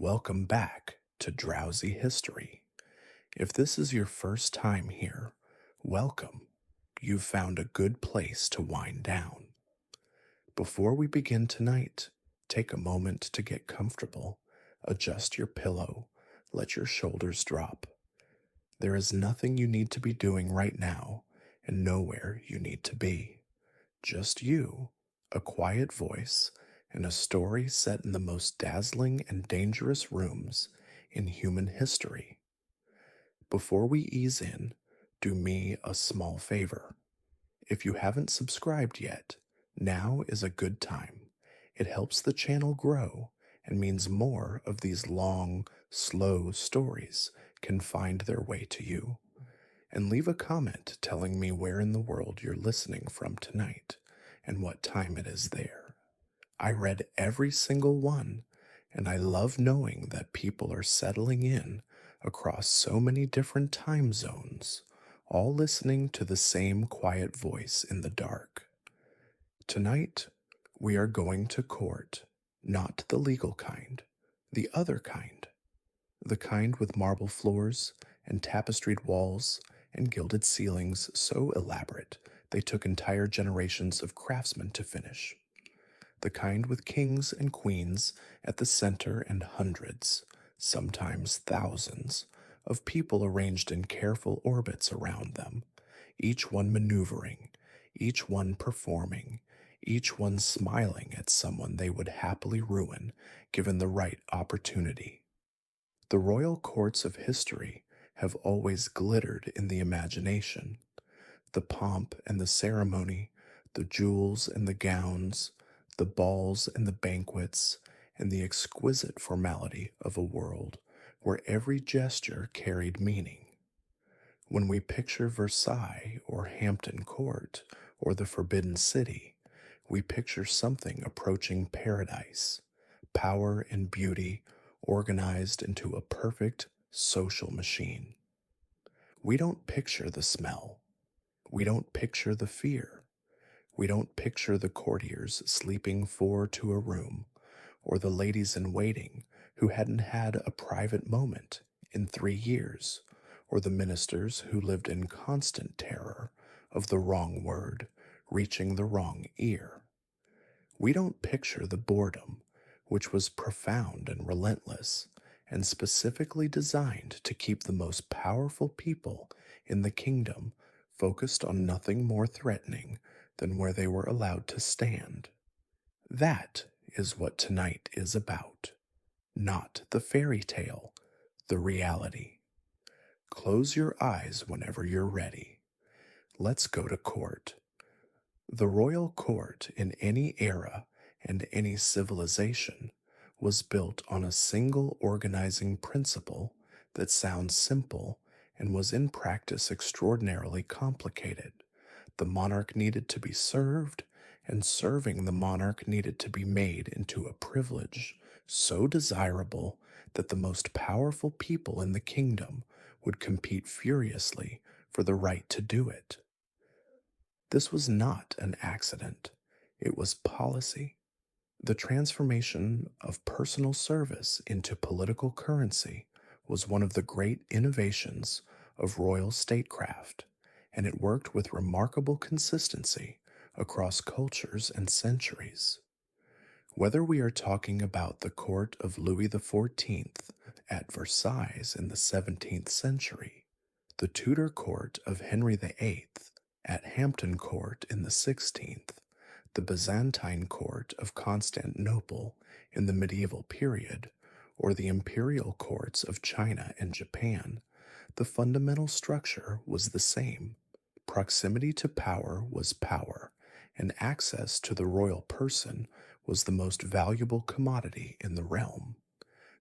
welcome back to Drowsy History. If this is your first time here, welcome. You've found a good place to wind down. Before we begin tonight, take a moment to get comfortable, adjust your pillow, let your shoulders drop. There is nothing you need to be doing right now, and nowhere you need to be. Just you, a quiet voice, and a story set in the most dazzling and dangerous rooms in human history. Before we ease in, do me a small favor. If you haven't subscribed yet, now is a good time. It helps the channel grow and means more of these long, slow stories can find their way to you. And leave a comment telling me where in the world you're listening from tonight and what time it is there. I read every single one, and I love knowing that people are settling in across so many different time zones, all listening to the same quiet voice in the dark. Tonight, we are going to court, not the legal kind, the other kind. The kind with marble floors and tapestried walls and gilded ceilings so elaborate they took entire generations of craftsmen to finish. The kind with kings and queens at the center and hundreds, sometimes thousands, of people arranged in careful orbits around them, each one maneuvering, each one performing, each one smiling at someone they would happily ruin given the right opportunity. The royal courts of history have always glittered in the imagination. The pomp and the ceremony, the jewels and the gowns, the balls and the banquets, and the exquisite formality of a world where every gesture carried meaning. When we picture Versailles or Hampton Court or the Forbidden City, we picture something approaching paradise, power and beauty organized into a perfect social machine. We don't picture the smell. We don't picture the fear. We don't picture the courtiers sleeping four to a room, or the ladies in waiting who hadn't had a private moment in 3 years, or the ministers who lived in constant terror of the wrong word reaching the wrong ear. We don't picture the boredom, which was profound and relentless, and specifically designed to keep the most powerful people in the kingdom focused on nothing more threatening than where they were allowed to stand. That is what tonight is about. Not the fairy tale, the reality. Close your eyes whenever you're ready. Let's go to court. The royal court in any era and any civilization was built on a single organizing principle that sounds simple and was in practice extraordinarily complicated. The monarch needed to be served, and serving the monarch needed to be made into a privilege so desirable that the most powerful people in the kingdom would compete furiously for the right to do it. This was not an accident, it was policy. The transformation of personal service into political currency was one of the great innovations of royal statecraft, and it worked with remarkable consistency across cultures and centuries. Whether we are talking about the court of Louis XIV at Versailles in the 17th century, the Tudor court of Henry VIII at Hampton Court in the 16th, the Byzantine court of Constantinople in the medieval period, or the imperial courts of China and Japan, the fundamental structure was the same. Proximity to power was power, and access to the royal person was the most valuable commodity in the realm.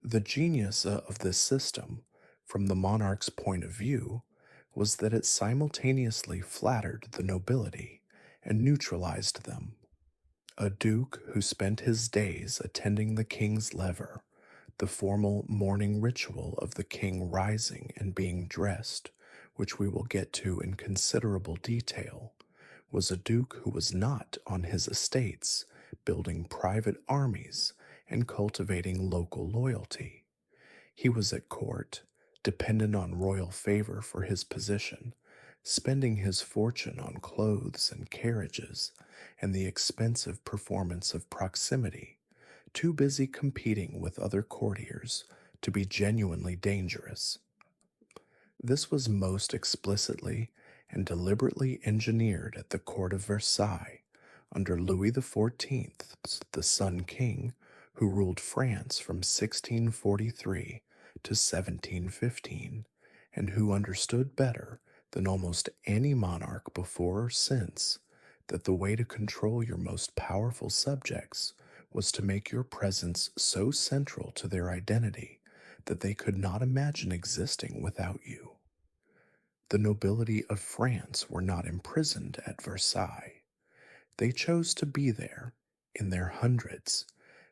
The genius of this system, from the monarch's point of view, was that it simultaneously flattered the nobility and neutralized them. A duke who spent his days attending the king's lever, the formal morning ritual of the king rising and being dressed, which we will get to in considerable detail, was a duke who was not on his estates, building private armies and cultivating local loyalty. He was at court, dependent on royal favor for his position, spending his fortune on clothes and carriages and the expensive performance of proximity, too busy competing with other courtiers to be genuinely dangerous. This was most explicitly and deliberately engineered at the court of Versailles under Louis XIV, the Sun King, who ruled France from 1643 to 1715, and who understood better than almost any monarch before or since that the way to control your most powerful subjects was to make your presence so central to their identity that they could not imagine existing without you. The nobility of France were not imprisoned at Versailles. They chose to be there, in their hundreds,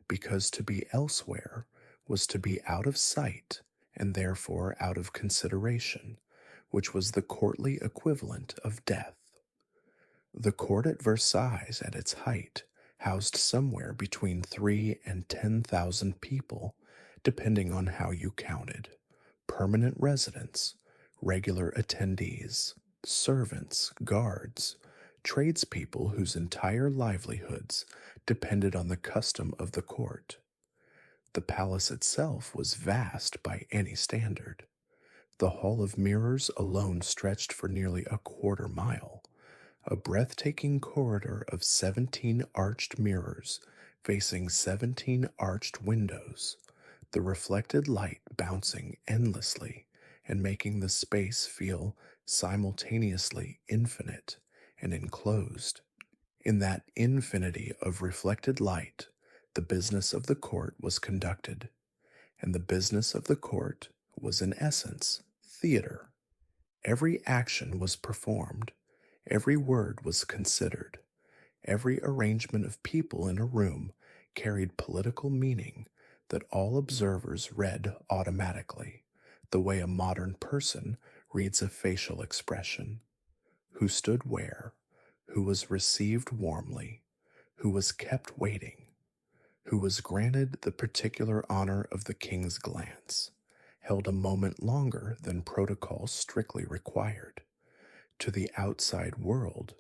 because to be elsewhere was to be out of sight and therefore out of consideration, which was the courtly equivalent of death. The court at Versailles at its height housed somewhere between 3 and 10,000 people, depending on how you counted: permanent residents, regular attendees, servants, guards, tradespeople whose entire livelihoods depended on the custom of the court. The palace itself was vast by any standard. The Hall of Mirrors alone stretched for nearly a quarter mile, a breathtaking corridor of 17 arched mirrors facing 17 arched windows, the reflected light bouncing endlessly and making the space feel simultaneously infinite and enclosed. In that infinity of reflected light, the business of the court was conducted, and the business of the court was in essence theater. Every action was performed, every word was considered, every arrangement of people in a room carried political meaning that all observers read automatically, the way a modern person reads a facial expression. Who stood where, who was received warmly, who was kept waiting, who was granted the particular honor of the king's glance, held a moment longer than protocol strictly required. To the outside world,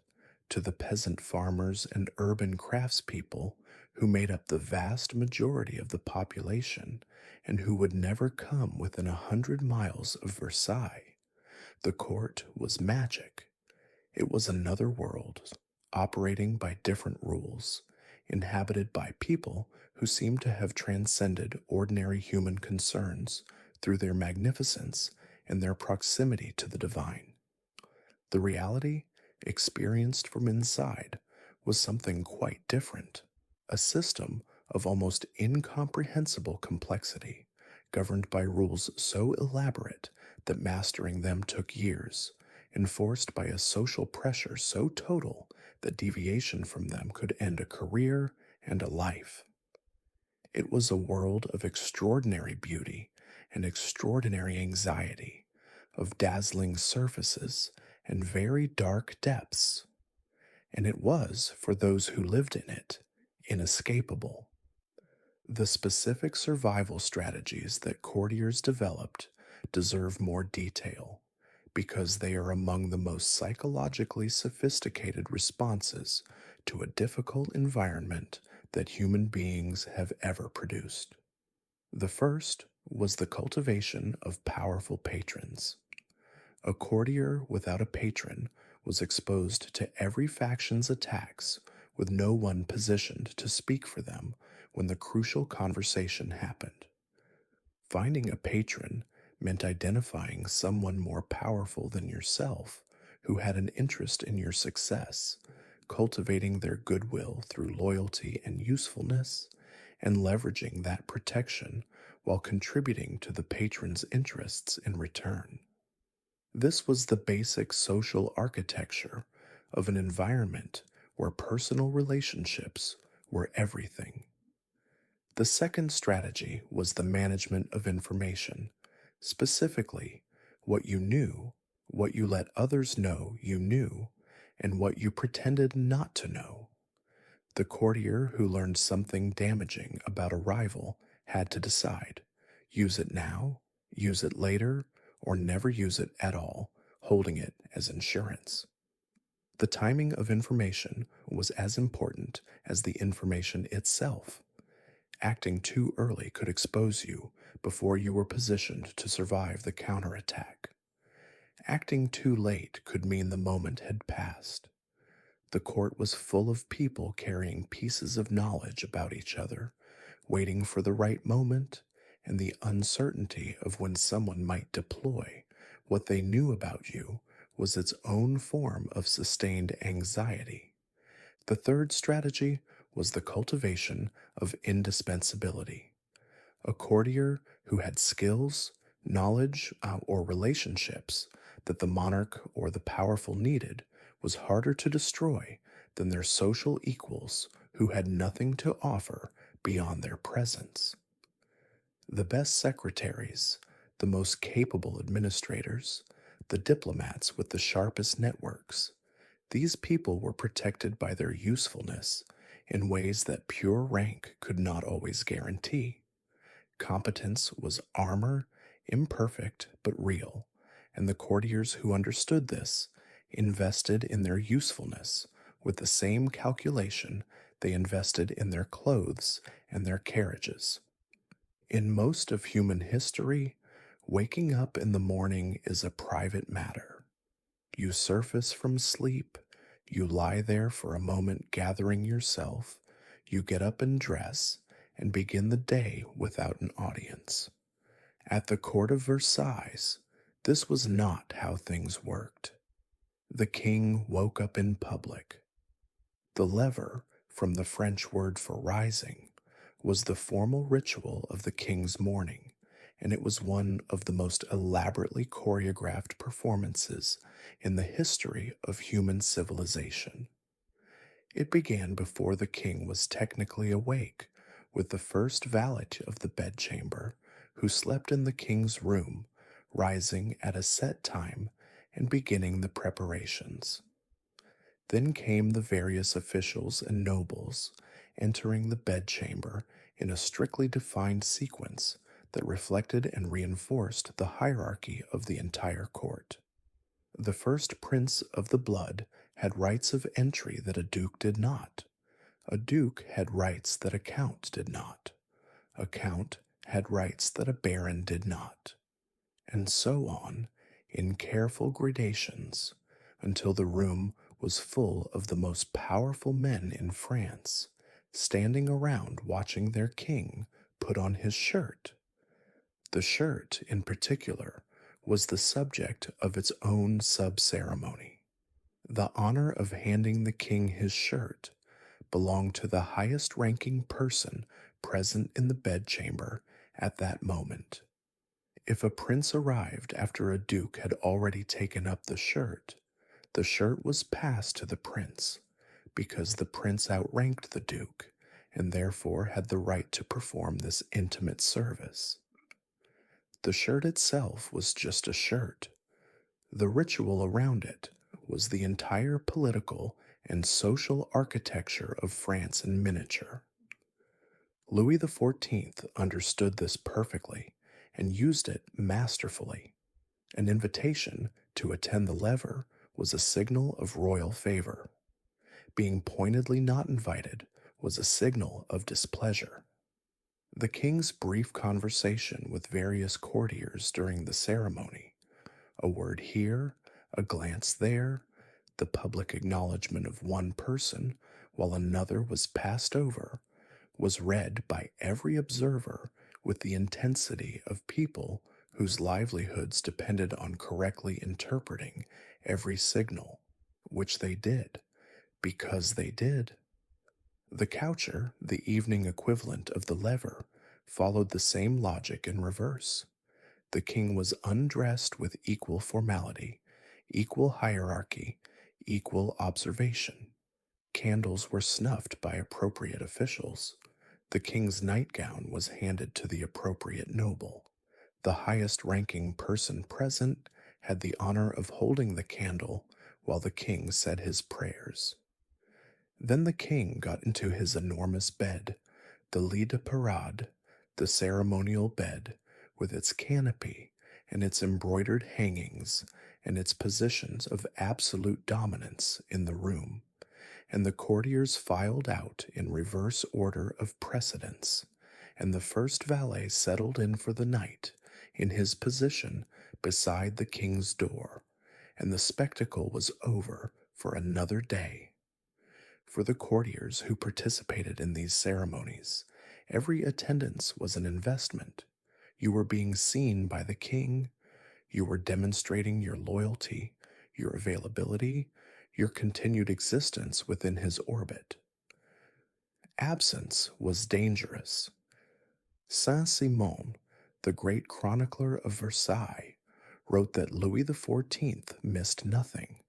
to the peasant farmers and urban craftspeople who made up the vast majority of the population and who would never come within 100 miles of Versailles, the court was magic. It was another world, operating by different rules, inhabited by people who seemed to have transcended ordinary human concerns through their magnificence and their proximity to the divine. The reality, experienced from inside, was something quite different, a system of almost incomprehensible complexity, governed by rules so elaborate that mastering them took years, enforced by a social pressure so total that deviation from them could end a career and a life. It was a world of extraordinary beauty and extraordinary anxiety, of dazzling surfaces and very dark depths, and it was, for those who lived in it, inescapable. The specific survival strategies that courtiers developed deserve more detail, because they are among the most psychologically sophisticated responses to a difficult environment that human beings have ever produced. The first was the cultivation of powerful patrons. A courtier without a patron was exposed to every faction's attacks with no one positioned to speak for them when the crucial conversation happened. Finding a patron meant identifying someone more powerful than yourself who had an interest in your success, cultivating their goodwill through loyalty and usefulness, and leveraging that protection while contributing to the patron's interests in return. This was the basic social architecture of an environment where personal relationships were everything. The second strategy was the management of information, specifically what you knew, what you let others know you knew, and what you pretended not to know. The courtier who learned something damaging about a rival had to decide: Use it now, use it later, or never use it at all, holding it as insurance. The timing of information was as important as the information itself. Acting too early could expose you before you were positioned to survive the counterattack. Acting too late could mean the moment had passed. The court was full of people carrying pieces of knowledge about each other, waiting for the right moment and the uncertainty of when someone might deploy what they knew about you was its own form of sustained anxiety. The third strategy was the cultivation of indispensability. A courtier who had skills, knowledge, or relationships that the monarch or the powerful needed was harder to destroy than their social equals who had nothing to offer beyond their presence. The best secretaries, the most capable administrators, the diplomats with the sharpest networks, these people were protected by their usefulness in ways that pure rank could not always guarantee. Competence was armor, imperfect but real, and the courtiers who understood this invested in their usefulness with the same calculation they invested in their clothes and their carriages. In most of human history, waking up in the morning is a private matter. You surface from sleep, you lie there for a moment gathering yourself, you get up and dress, and begin the day without an audience. At the court of Versailles, this was not how things worked. The king woke up in public. The lever, from the French word for rising, was the formal ritual of the king's morning, and it was one of the most elaborately choreographed performances in the history of human civilization. It began before the king was technically awake, with the first valet of the bedchamber, who slept in the king's room, rising at a set time and beginning the preparations. Then came the various officials and nobles, entering the bedchamber in a strictly defined sequence that reflected and reinforced the hierarchy of the entire court. The first prince of the blood had rights of entry that a duke did not. A duke had rights that a count did not. A count had rights that a baron did not. And so on, in careful gradations, until the room was full of the most powerful men in France, standing around watching their king put on his shirt. The shirt, in particular, was the subject of its own sub-ceremony. The honor of handing the king his shirt belonged to the highest-ranking person present in the bedchamber at that moment. If a prince arrived after a duke had already taken up the shirt was passed to the prince, because the prince outranked the duke, and therefore had the right to perform this intimate service. The shirt itself was just a shirt. The ritual around it was the entire political and social architecture of France in miniature. Louis XIV understood this perfectly and used it masterfully. An invitation to attend the lever was a signal of royal favor. Being pointedly not invited was a signal of displeasure. The king's brief conversation with various courtiers during the ceremony, a word here, a glance there, the public acknowledgement of one person while another was passed over, was read by every observer with the intensity of people whose livelihoods depended on correctly interpreting every signal, which they did, because they did. The coucher, the evening equivalent of the lever, followed the same logic in reverse. The king was undressed with equal formality, equal hierarchy, equal observation. Candles were snuffed by appropriate officials. The king's nightgown was handed to the appropriate noble. The highest-ranking person present had the honor of holding the candle while the king said his prayers. Then the king got into his enormous bed, the lit de parade, the ceremonial bed, with its canopy and its embroidered hangings and its positions of absolute dominance in the room, and the courtiers filed out in reverse order of precedence, and the first valet settled in for the night in his position beside the king's door, and the spectacle was over for another day. For the courtiers who participated in these ceremonies, every attendance was an investment. You were being seen by the king, you were demonstrating your loyalty, your availability, your continued existence within his orbit. Absence was dangerous. Saint Simon, the great chronicler of Versailles, wrote that Louis XIV missed nothing,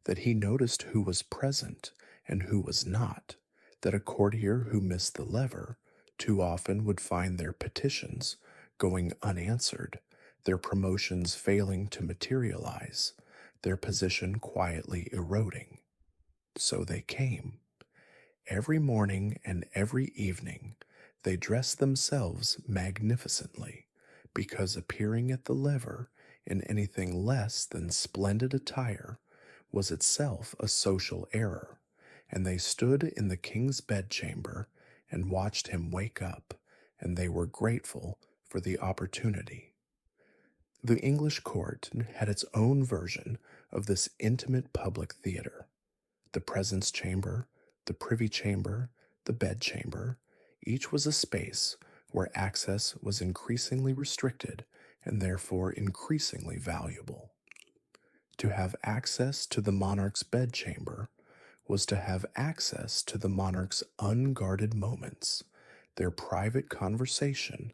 that he noticed who was present and who was not, that a courtier who missed the lever too often would find their petitions going unanswered, their promotions failing to materialize, their position quietly eroding. So they came. Every morning and every evening they dressed themselves magnificently, because appearing at the lever in anything less than splendid attire was itself a social error, and they stood in the king's bedchamber and watched him wake up, and they were grateful for the opportunity. The English court had its own version of this intimate public theater. The presence chamber, the privy chamber, the bedchamber, each was a space where access was increasingly restricted and therefore increasingly valuable. To have access to the monarch's bedchamber was to have access to the monarch's unguarded moments, their private conversation,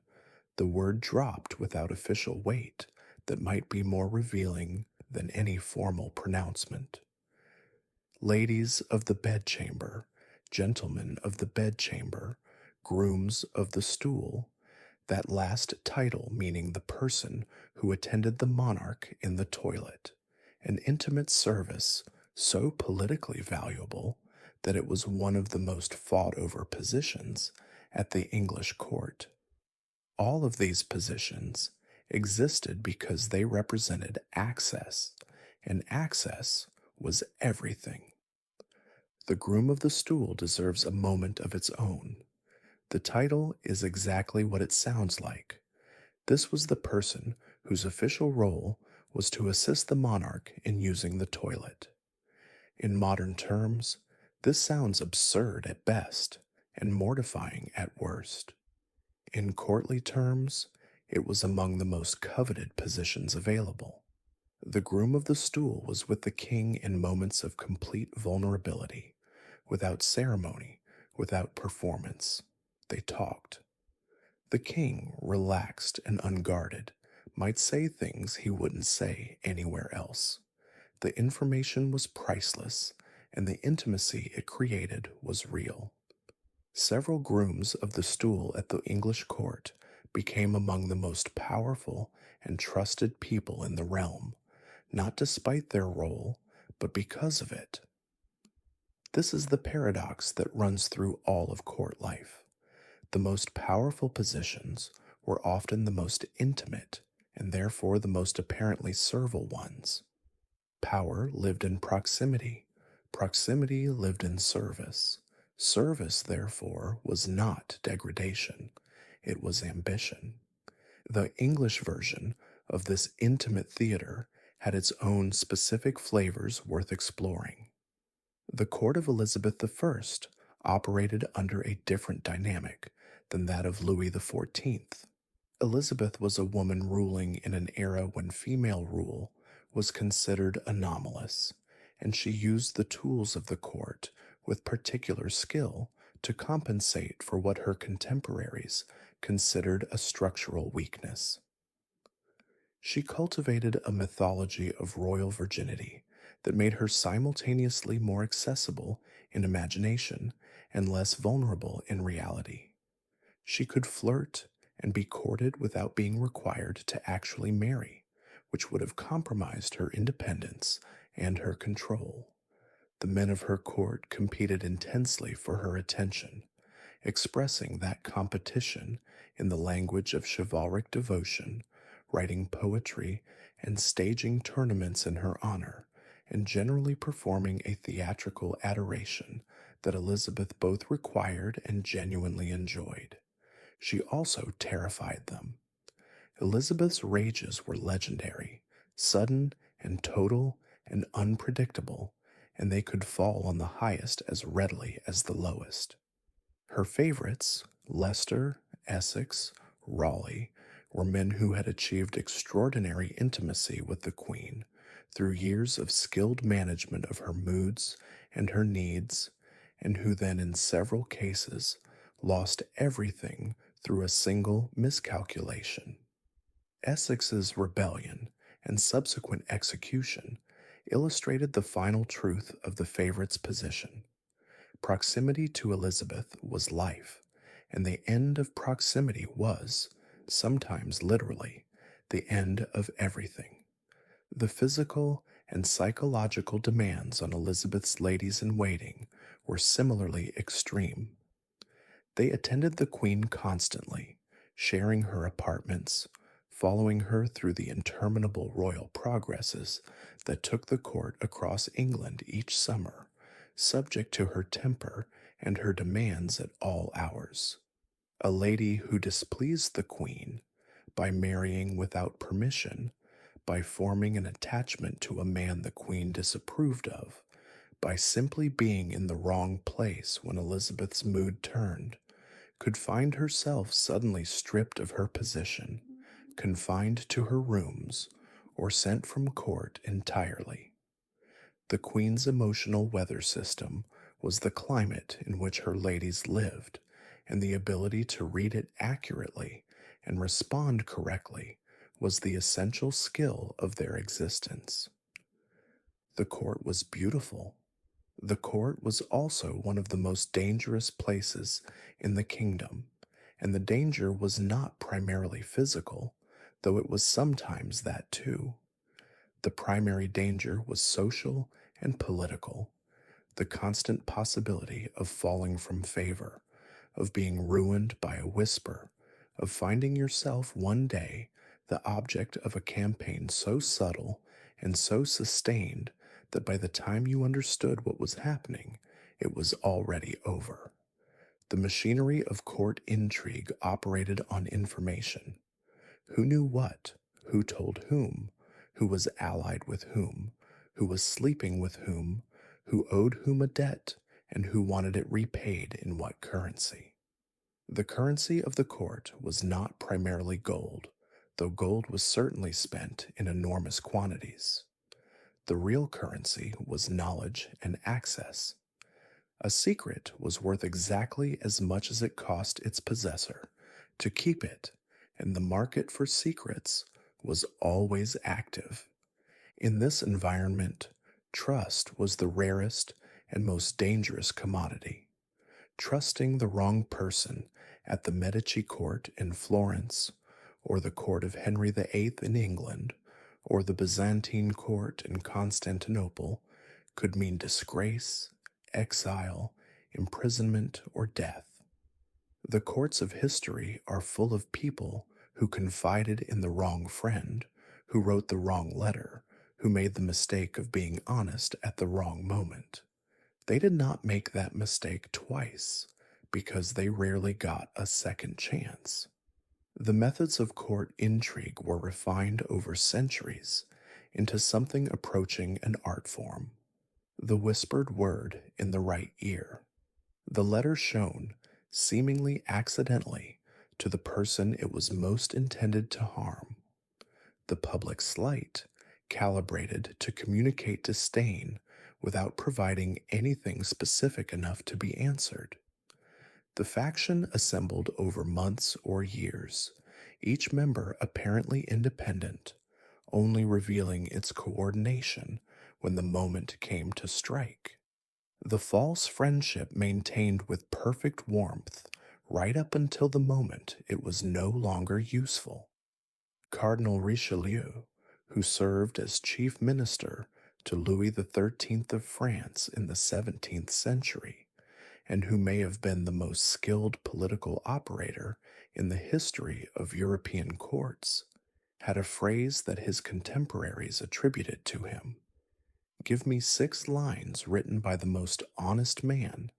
the word dropped without official weight that might be more revealing than any formal pronouncement. Ladies of the bedchamber, gentlemen of the bedchamber, grooms of the stool, that last title meaning the person who attended the monarch in the toilet, an intimate service so politically valuable that it was one of the most fought over positions at the English court. All of these positions existed because they represented access, and access was everything. The groom of the stool deserves a moment of its own. The title is exactly what it sounds like. This was the person whose official role was to assist the monarch in using the toilet. In modern terms, this sounds absurd at best and mortifying at worst. In courtly terms, it was among the most coveted positions available. The groom of the stool was with the king in moments of complete vulnerability, without ceremony, without performance. They talked. The king, relaxed and unguarded, might say things he wouldn't say anywhere else. The information was priceless, and the intimacy it created was real. Several grooms of the stool at the English court became among the most powerful and trusted people in the realm, not despite their role, but because of it. This is the paradox that runs through all of court life. The most powerful positions were often the most intimate and therefore the most apparently servile ones. Power lived in proximity. Proximity lived in service. Service, therefore, was not degradation. It was ambition. The English version of this intimate theater had its own specific flavors worth exploring. The court of Elizabeth I operated under a different dynamic than that of Louis XIV. Elizabeth was a woman ruling in an era when female rule was considered anomalous, and she used the tools of the court with particular skill to compensate for what her contemporaries considered a structural weakness. She cultivated a mythology of royal virginity that made her simultaneously more accessible in imagination and less vulnerable in reality. She could flirt and be courted without being required to actually marry, which would have compromised her independence and her control. The men of her court competed intensely for her attention, expressing that competition in the language of chivalric devotion, writing poetry, and staging tournaments in her honor, and generally performing a theatrical adoration that Elizabeth both required and genuinely enjoyed. She also terrified them. Elizabeth's rages were legendary, sudden and total and unpredictable, and they could fall on the highest as readily as the lowest. Her favorites, Leicester, Essex, Raleigh, were men who had achieved extraordinary intimacy with the Queen through years of skilled management of her moods and her needs, and who then, in several cases, lost everything through a single miscalculation. Essex's rebellion and subsequent execution illustrated the final truth of the favorite's position. Proximity to Elizabeth was life, and the end of proximity was, sometimes literally, the end of everything. The physical and psychological demands on Elizabeth's ladies in waiting were similarly extreme. They attended the Queen constantly, sharing her apartments, following her through the interminable royal progresses that took the court across England each summer, subject to her temper and her demands at all hours. A lady who displeased the Queen by marrying without permission, by forming an attachment to a man the Queen disapproved of, by simply being in the wrong place when Elizabeth's mood turned, could find herself suddenly stripped of her position, confined to her rooms, or sent from court entirely. The Queen's emotional weather system was the climate in which her ladies lived, and the ability to read it accurately and respond correctly was the essential skill of their existence. The court was beautiful. The court was also one of the most dangerous places in the kingdom, and the danger was not primarily physical, though it was sometimes that too. The primary danger was social and political, the constant possibility of falling from favor, of being ruined by a whisper, of finding yourself one day the object of a campaign so subtle and so sustained that by the time you understood what was happening, it was already over. The machinery of court intrigue operated on information. Who knew what? Who told whom? Who was allied with whom? Who was sleeping with whom? Who owed whom a debt? And who wanted it repaid in what currency? The currency of the court was not primarily gold, though gold was certainly spent in enormous quantities. The real currency was knowledge and access. A secret was worth exactly as much as it cost its possessor to keep it, and the market for secrets was always active. In this environment, trust was the rarest and most dangerous commodity. Trusting the wrong person at the Medici court in Florence, or the court of Henry VIII in England, or the Byzantine court in Constantinople could mean disgrace, exile, imprisonment, or death. The courts of history are full of people who confided in the wrong friend, who wrote the wrong letter, who made the mistake of being honest at the wrong moment. They did not make that mistake twice, because they rarely got a second chance. The methods of court intrigue were refined over centuries into something approaching an art form. The whispered word in the right ear. The letter shown, seemingly accidentally, to the person it was most intended to harm. The public slight, calibrated to communicate disdain without providing anything specific enough to be answered. The faction assembled over months or years, each member apparently independent, only revealing its coordination when the moment came to strike. The false friendship maintained with perfect warmth right up until the moment it was no longer useful. Cardinal Richelieu, who served as chief minister to Louis XIII of France in the 17th century, and who may have been the most skilled political operator in the history of European courts, had a phrase that his contemporaries attributed to him. Give me 6 lines written by the most honest man,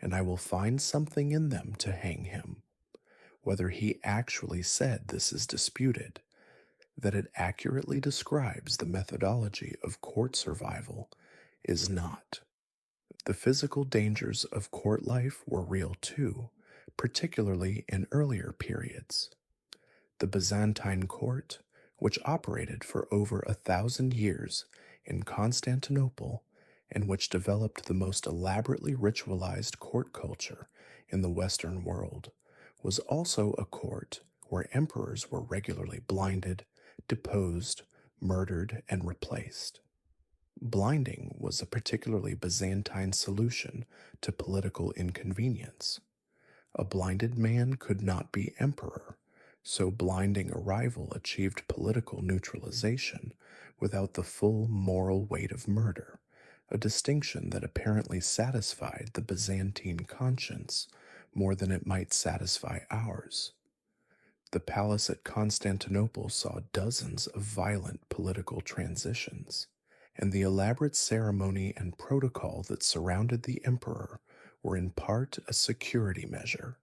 and I will find something in them to hang him. Whether he actually said this is disputed. That it accurately describes the methodology of court survival is not. The physical dangers of court life were real too, particularly in earlier periods. The Byzantine court, which operated for over 1,000 years in Constantinople and which developed the most elaborately ritualized court culture in the Western world, was also a court where emperors were regularly blinded, deposed, murdered, and replaced. Blinding was a particularly Byzantine solution to political inconvenience. A blinded man could not be emperor, so blinding a rival achieved political neutralization without the full moral weight of murder, a distinction that apparently satisfied the Byzantine conscience more than it might satisfy ours. The palace at Constantinople saw dozens of violent political transitions, and the elaborate ceremony and protocol that surrounded the emperor were in part a security measure,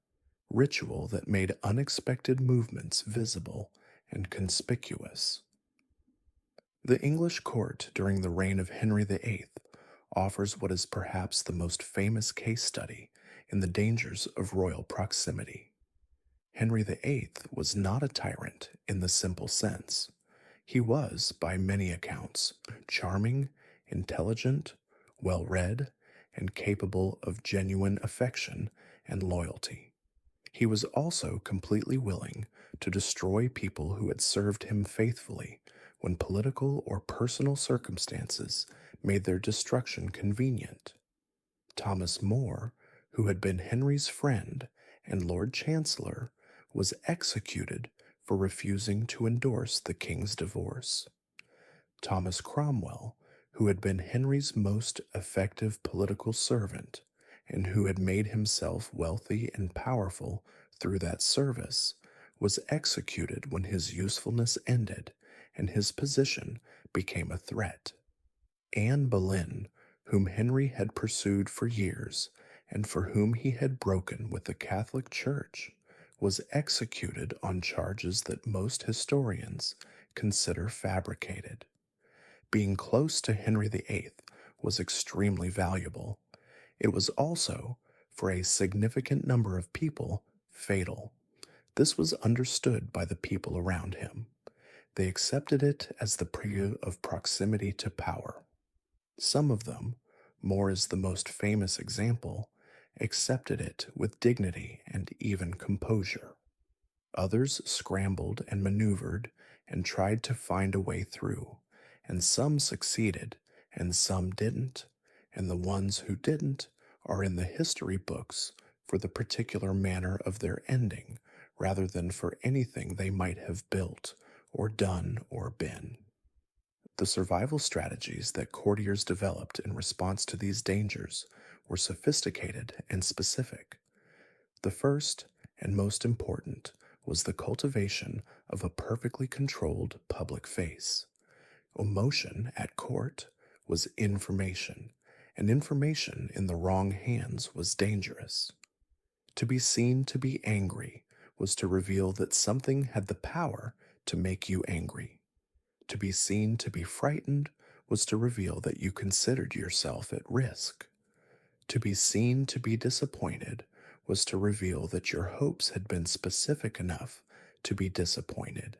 ritual that made unexpected movements visible and conspicuous. The English court during the reign of Henry VIII offers what is perhaps the most famous case study in the dangers of royal proximity. Henry VIII was not a tyrant in the simple sense. He was, by many accounts, charming, intelligent, well-read, and capable of genuine affection and loyalty. He was also completely willing to destroy people who had served him faithfully when political or personal circumstances made their destruction convenient. Thomas More, who had been Henry's friend and Lord Chancellor, was executed for refusing to endorse the king's divorce. Thomas Cromwell, who had been Henry's most effective political servant and who had made himself wealthy and powerful through that service, was executed when his usefulness ended and his position became a threat. Anne Boleyn, whom Henry had pursued for years and for whom he had broken with the Catholic Church, was executed on charges that most historians consider fabricated. Being close to Henry VIII was extremely valuable. It was also, for a significant number of people, fatal. This was understood by the people around him. They accepted it as the prelude of proximity to power. Some of them, More is the most famous example, accepted it with dignity and even composure. Others scrambled and maneuvered and tried to find a way through, and some succeeded and some didn't, and the ones who didn't are in the history books for the particular manner of their ending rather than for anything they might have built or done or been. The survival strategies that courtiers developed in response to these dangers were sophisticated and specific. The first and most important was the cultivation of a perfectly controlled public face. Emotion at court was information, and information in the wrong hands was dangerous. To be seen to be angry was to reveal that something had the power to make you angry. To be seen to be frightened was to reveal that you considered yourself at risk. To be seen to be disappointed was to reveal that your hopes had been specific enough to be disappointed.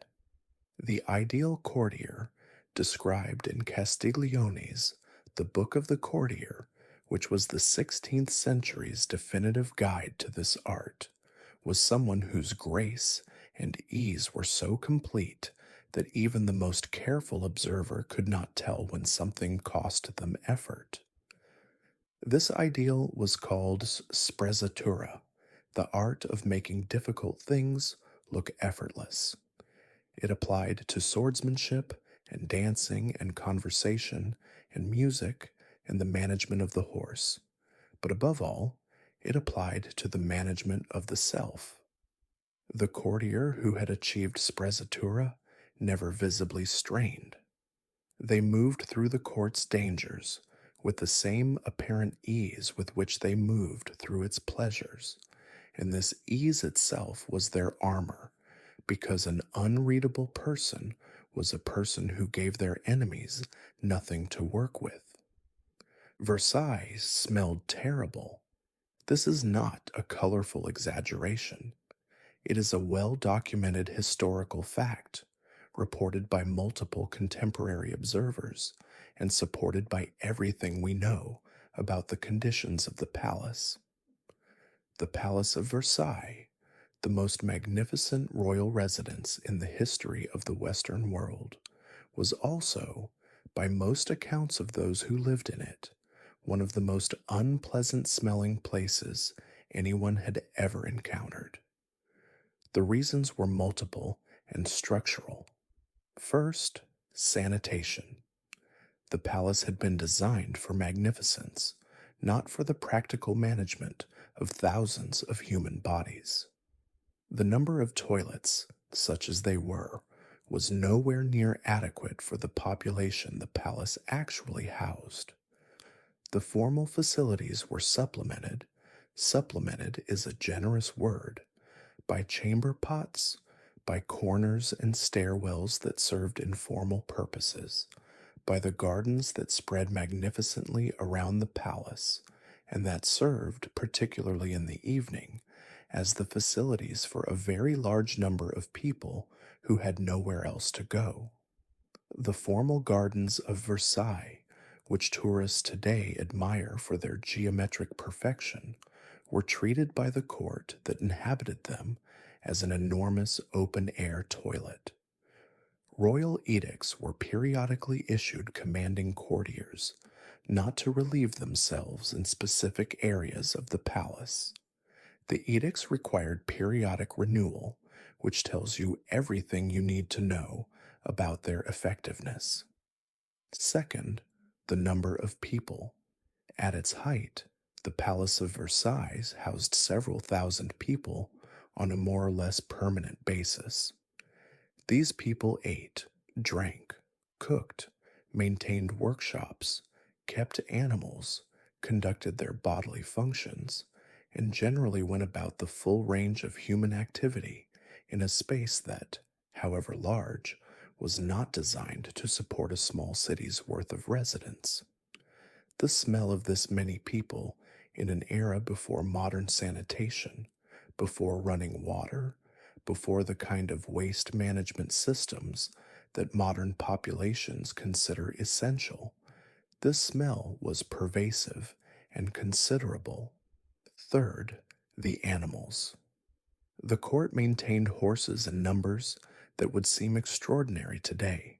The ideal courtier, described in Castiglione's The Book of the Courtier, which was the 16th century's definitive guide to this art, was someone whose grace and ease were so complete that even the most careful observer could not tell when something cost them effort. This ideal was called sprezzatura, the art of making difficult things look effortless. It applied to swordsmanship and dancing and conversation and music and the management of the horse. But above all, It applied to the management of the self. The courtier who had achieved sprezzatura never visibly strained. They moved through the court's dangers with the same apparent ease with which they moved through its pleasures, and this ease itself was their armor, because an unreadable person was a person who gave their enemies nothing to work with. Versailles smelled terrible. This is not a colorful exaggeration. It is a well documented historical fact, reported by multiple contemporary observers and supported by everything we know about the conditions of the palace. The Palace of Versailles, the most magnificent royal residence in the history of the Western world, was also, by most accounts of those who lived in it, one of the most unpleasant smelling places anyone had ever encountered. The reasons were multiple and structural. First, sanitation. The palace had been designed for magnificence, not for the practical management of thousands of human bodies. The number of toilets, such as they were, was nowhere near adequate for the population the palace actually housed. The formal facilities were supplemented is a generous word, by chamber pots, by corners and stairwells that served informal purposes, by the gardens that spread magnificently around the palace, and that served, particularly in the evening, as the facilities for a very large number of people who had nowhere else to go. The formal gardens of Versailles, which tourists today admire for their geometric perfection, were treated by the court that inhabited them as an enormous open-air toilet. Royal edicts were periodically issued commanding courtiers not to relieve themselves in specific areas of the palace. The edicts required periodic renewal, which tells you everything you need to know about their effectiveness. Second, the number of people. At its height, the Palace of Versailles housed several thousand people on a more or less permanent basis. These people ate, drank, cooked, maintained workshops, kept animals, conducted their bodily functions, and generally went about the full range of human activity in a space that, however large, was not designed to support a small city's worth of residents. The smell of this many people in an era before modern sanitation, before running water, before the kind of waste management systems that modern populations consider essential, this smell was pervasive and considerable. Third, the animals. The court maintained horses in numbers that would seem extraordinary today.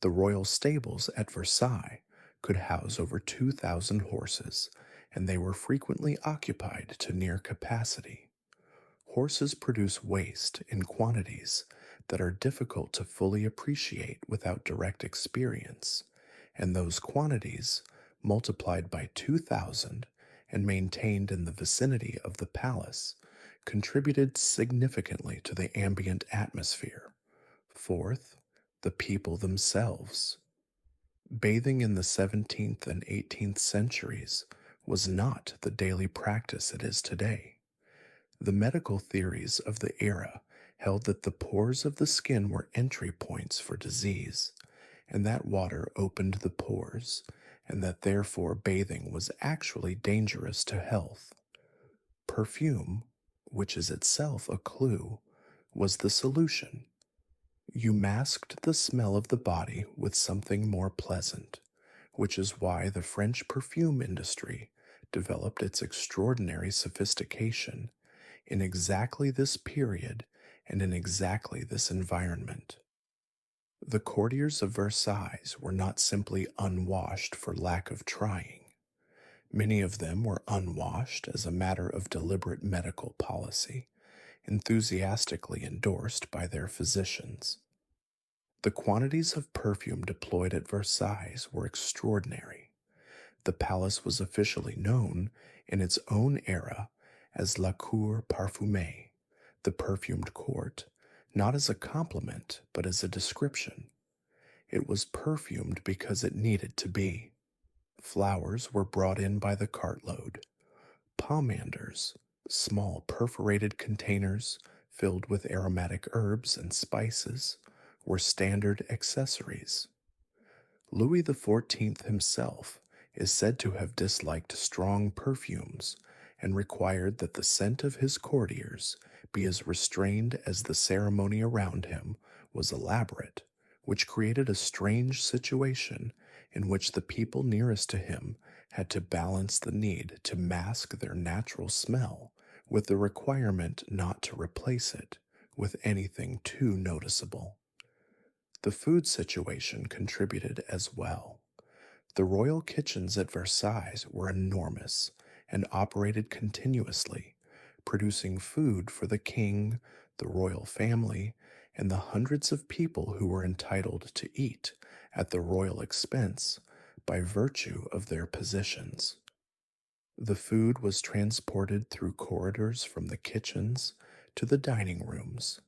The royal stables at Versailles could house over 2,000 horses, and they were frequently occupied to near capacity. Horses produce waste in quantities that are difficult to fully appreciate without direct experience, and those quantities, multiplied by 2,000 and maintained in the vicinity of the palace, contributed significantly to the ambient atmosphere. Fourth, the people themselves. Bathing in the 17th and 18th centuries was not the daily practice it is today. The medical theories of the era held that the pores of the skin were entry points for disease, and that water opened the pores, and that therefore bathing was actually dangerous to health. Perfume, which is itself a clue, was the solution. You masked the smell of the body with something more pleasant, which is why the French perfume industry developed its extraordinary sophistication in exactly this period and in exactly this environment. The courtiers of Versailles were not simply unwashed for lack of trying. Many of them were unwashed as a matter of deliberate medical policy, enthusiastically endorsed by their physicians. The quantities of perfume deployed at Versailles were extraordinary. The palace was officially known in its own era as la cour parfumée, the perfumed court, not as a compliment, but as a description. It was perfumed because it needed to be. Flowers were brought in by the cartload. Pomanders, small perforated containers filled with aromatic herbs and spices, were standard accessories. Louis XIV himself is said to have disliked strong perfumes and required that the scent of his courtiers be as restrained as the ceremony around him was elaborate, which created a strange situation in which the people nearest to him had to balance the need to mask their natural smell with the requirement not to replace it with anything too noticeable. The food situation contributed as well. The royal kitchens at Versailles were enormous and operated continuously, producing food for the king, the royal family, and the hundreds of people who were entitled to eat at the royal expense by virtue of their positions. The food was transported through corridors from the kitchens to the dining rooms,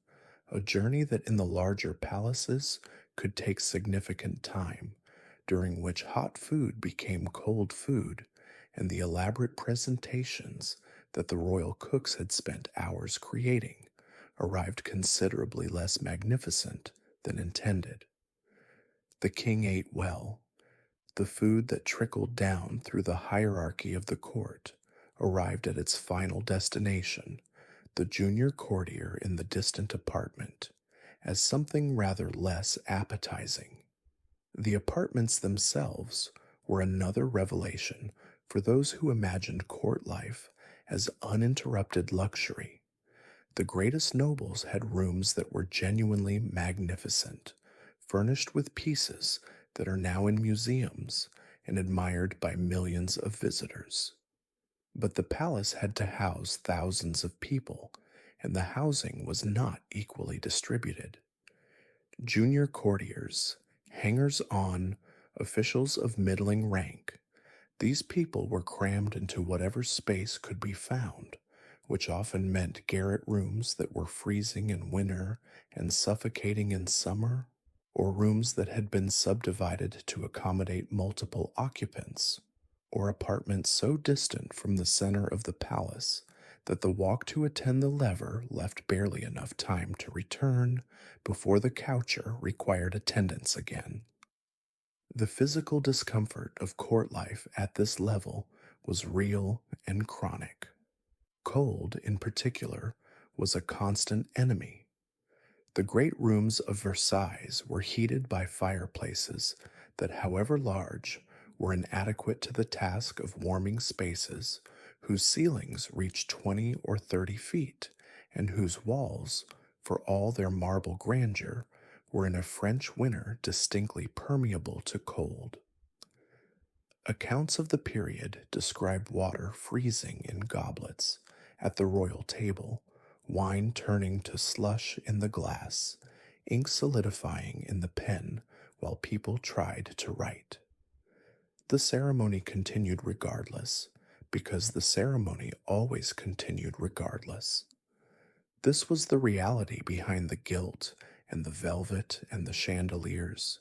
a journey that in the larger palaces could take significant time, during which hot food became cold food, and the elaborate presentations that the royal cooks had spent hours creating arrived considerably less magnificent than intended. The king ate well. The food that trickled down through the hierarchy of the court arrived at its final destination, the junior courtier in the distant apartment, as something rather less appetizing. The apartments themselves were another revelation for those who imagined court life as uninterrupted luxury. The greatest nobles had rooms that were genuinely magnificent, furnished with pieces that are now in museums and admired by millions of visitors. But the palace had to house thousands of people, and the housing was not equally distributed. Junior courtiers, hangers on, officials of middling rank, these people were crammed into whatever space could be found, which often meant garret rooms that were freezing in winter and suffocating in summer, or rooms that had been subdivided to accommodate multiple occupants, or apartments so distant from the center of the palace that the walk to attend the lever left barely enough time to return before the coucher required attendance again. The physical discomfort of court life at this level was real and chronic. Cold, in particular, was a constant enemy. The great rooms of Versailles were heated by fireplaces that, however large, were inadequate to the task of warming spaces whose ceilings reached 20 or 30 feet, and whose walls, for all their marble grandeur, were in a French winter distinctly permeable to cold. Accounts of the period describe water freezing in goblets at the royal table, wine turning to slush in the glass, ink solidifying in the pen while people tried to write. The ceremony continued regardless, because the ceremony always continued regardless. This was the reality behind the gilt and the velvet and the chandeliers.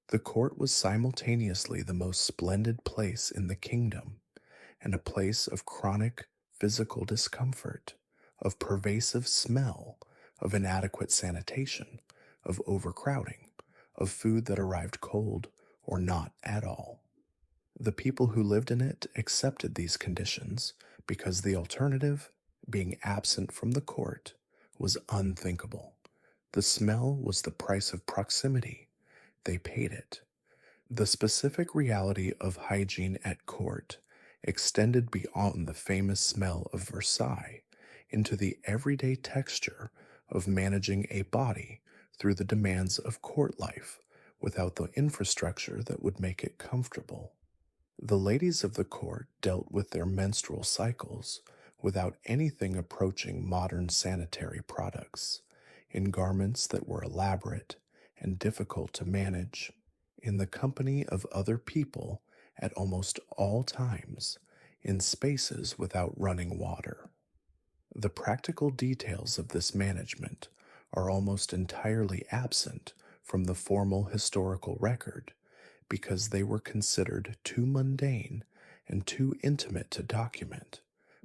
The court was simultaneously the most splendid place in the kingdom and a place of chronic physical discomfort, of pervasive smell, of inadequate sanitation, of overcrowding, of food that arrived cold or not at all. The people who lived in it accepted these conditions because the alternative, being absent from the court, was unthinkable. The smell was the price of proximity. They paid it. The specific reality of hygiene at court extended beyond the famous smell of Versailles into the everyday texture of managing a body through the demands of court life without the infrastructure that would make it comfortable. The ladies of the court dealt with their menstrual cycles without anything approaching modern sanitary products, in garments that were elaborate and difficult to manage, in the company of other people at almost all times, in spaces without running water. The practical details of this management are almost entirely absent from the formal historical record because they were considered too mundane and too intimate to document,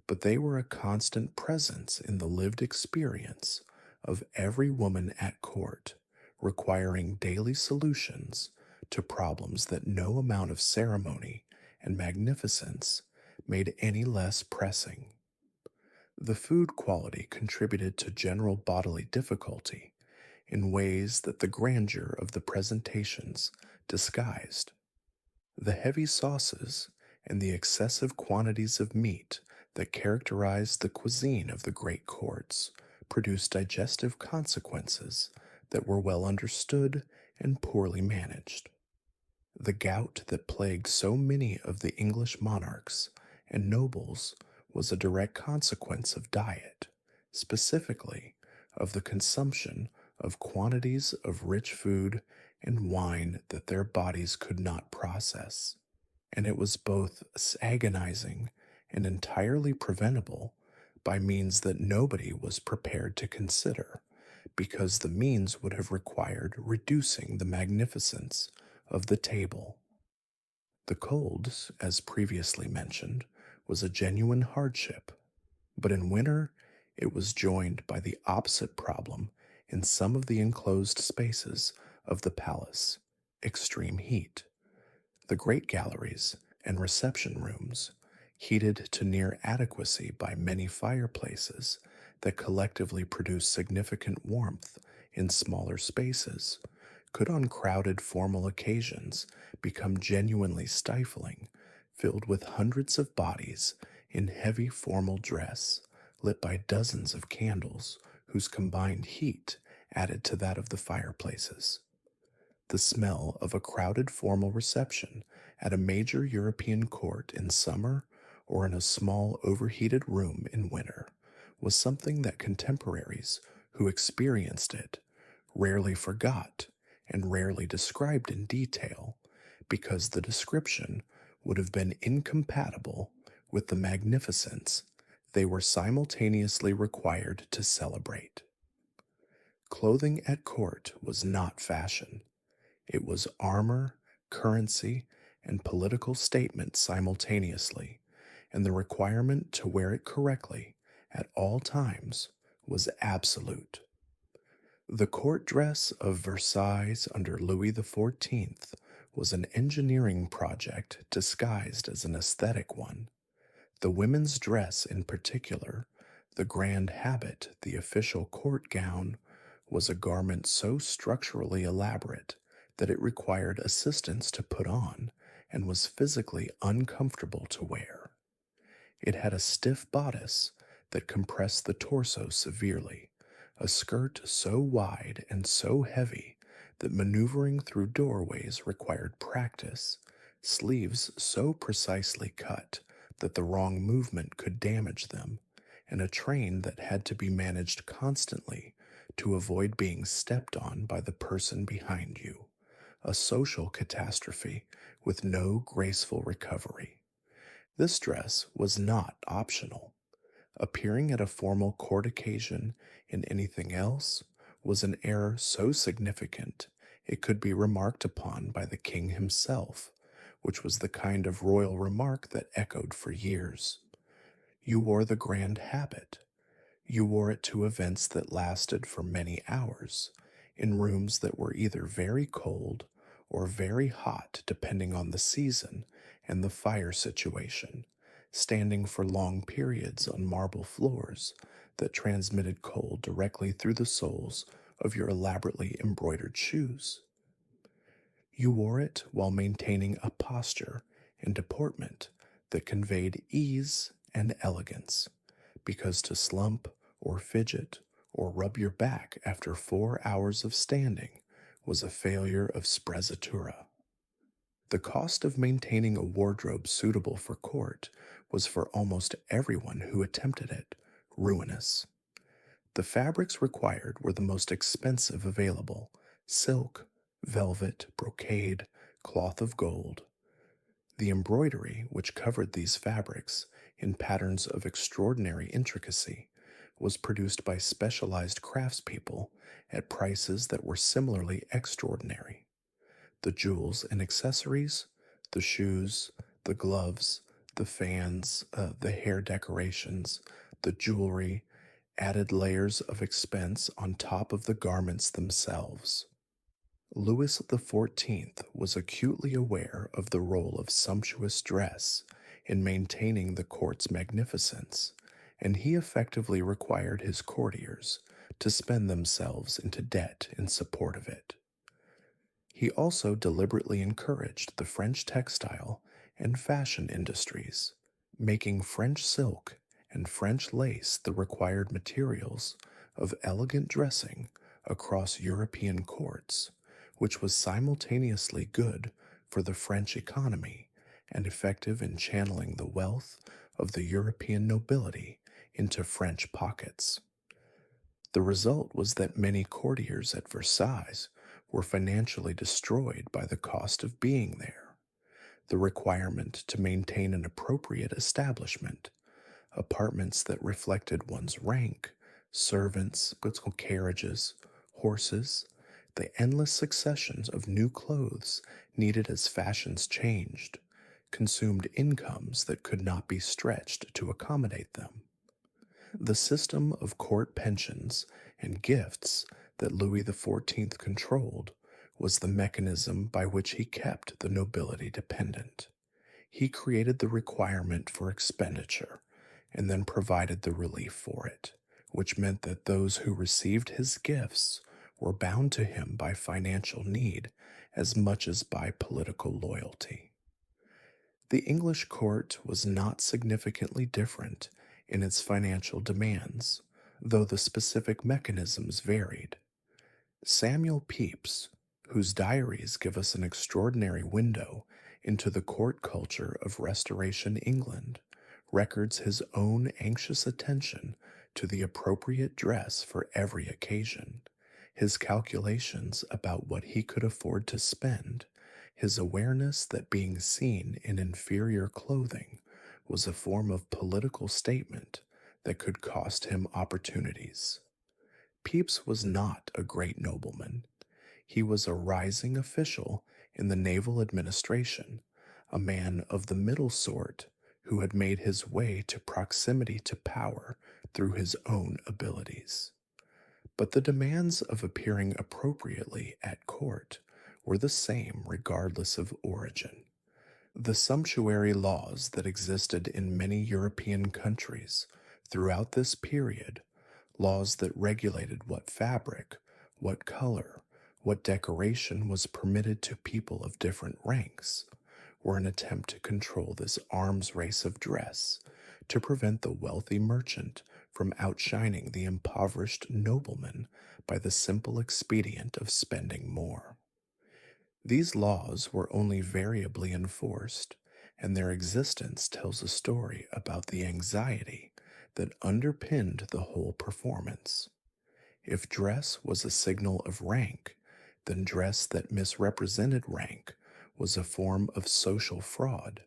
but they were a constant presence in the lived experience of every woman at court, requiring daily solutions to problems that no amount of ceremony and magnificence made any less pressing. The food quality contributed to general bodily difficulty in ways that the grandeur of the presentations disguised. The heavy sauces and the excessive quantities of meat that characterized the cuisine of the great courts produced digestive consequences that were well understood and poorly managed. The gout that plagued so many of the English monarchs and nobles was a direct consequence of diet, specifically of the consumption of quantities of rich food and wine that their bodies could not process, and it was both agonizing and entirely preventable by means that nobody was prepared to consider, because the means would have required reducing the magnificence of the table. The colds, as previously mentioned, was a genuine hardship, but in winter it was joined by the opposite problem in some of the enclosed spaces of the palace: extreme heat. The great galleries and reception rooms, heated to near adequacy by many fireplaces that collectively produce significant warmth in smaller spaces, could on crowded formal occasions become genuinely stifling, filled with hundreds of bodies in heavy formal dress, lit by dozens of candles whose combined heat added to that of the fireplaces. The smell of a crowded formal reception at a major European court in summer or in a small overheated room in winter was something that contemporaries who experienced it rarely forgot and rarely described in detail, because the description would have been incompatible with the magnificence they were simultaneously required to celebrate. Clothing at court was not fashion. It was armor, currency, and political statement simultaneously, and the requirement to wear it correctly at all times was absolute. The court dress of Versailles under Louis XIV was an engineering project disguised as an aesthetic one. The women's dress in particular, the grand habit, the official court gown, was a garment so structurally elaborate that it required assistance to put on and was physically uncomfortable to wear. It had a stiff bodice that compressed the torso severely, a skirt so wide and so heavy that maneuvering through doorways required practice, sleeves so precisely cut that the wrong movement could damage them, and a train that had to be managed constantly to avoid being stepped on by the person behind you, a social catastrophe with no graceful recovery. This dress was not optional. Appearing at a formal court occasion in anything else was an error so significant it could be remarked upon by the king himself, which was the kind of royal remark that echoed for years. You wore the grand habit. You wore it to events that lasted for many hours, in rooms that were either very cold or very hot depending on the season and the fire situation, standing for long periods on marble floors that transmitted cold directly through the soles of your elaborately embroidered shoes. You wore it while maintaining a posture and deportment that conveyed ease and elegance, because to slump or fidget or rub your back after 4 hours of standing was a failure of sprezzatura. The cost of maintaining a wardrobe suitable for court was for almost everyone who attempted it ruinous. The fabrics required were the most expensive available: silk, velvet, brocade, cloth of gold. The embroidery which covered these fabrics in patterns of extraordinary intricacy was produced by specialized craftspeople at prices that were similarly extraordinary. The jewels and accessories, the shoes, the gloves, the fans, the hair decorations, the jewelry, added layers of expense on top of the garments themselves. Louis XIV was acutely aware of the role of sumptuous dress in maintaining the court's magnificence, and he effectively required his courtiers to spend themselves into debt in support of it. He also deliberately encouraged the French textile and fashion industries, making French silk and French lace the required materials of elegant dressing across European courts, which was simultaneously good for the French economy and effective in channeling the wealth of the European nobility into French pockets. The result was that many courtiers at Versailles were financially destroyed by the cost of being there. The requirement to maintain an appropriate establishment, apartments that reflected one's rank, servants, political carriages, horses, the endless successions of new clothes needed as fashions changed, consumed incomes that could not be stretched to accommodate them. The system of court pensions and gifts that Louis XIV controlled was the mechanism by which he kept the nobility dependent. He created the requirement for expenditure and then provided the relief for it, which meant that those who received his gifts were bound to him by financial need as much as by political loyalty. The English court was not significantly different in its financial demands, though the specific mechanisms varied. Samuel Pepys, whose diaries give us an extraordinary window into the court culture of Restoration England, records his own anxious attention to the appropriate dress for every occasion, his calculations about what he could afford to spend, his awareness that being seen in inferior clothing was a form of political statement that could cost him opportunities. Pepys was not a great nobleman. He was a rising official in the naval administration, a man of the middle sort who had made his way to proximity to power through his own abilities. But the demands of appearing appropriately at court were the same regardless of origin. The sumptuary laws that existed in many European countries throughout this period, laws that regulated what fabric, what color, what decoration was permitted to people of different ranks, were an attempt to control this arms race of dress, to prevent the wealthy merchant from outshining the impoverished nobleman by the simple expedient of spending more. These laws were only variably enforced, and their existence tells a story about the anxiety that underpinned the whole performance. If dress was a signal of rank, then dress that misrepresented rank was a form of social fraud,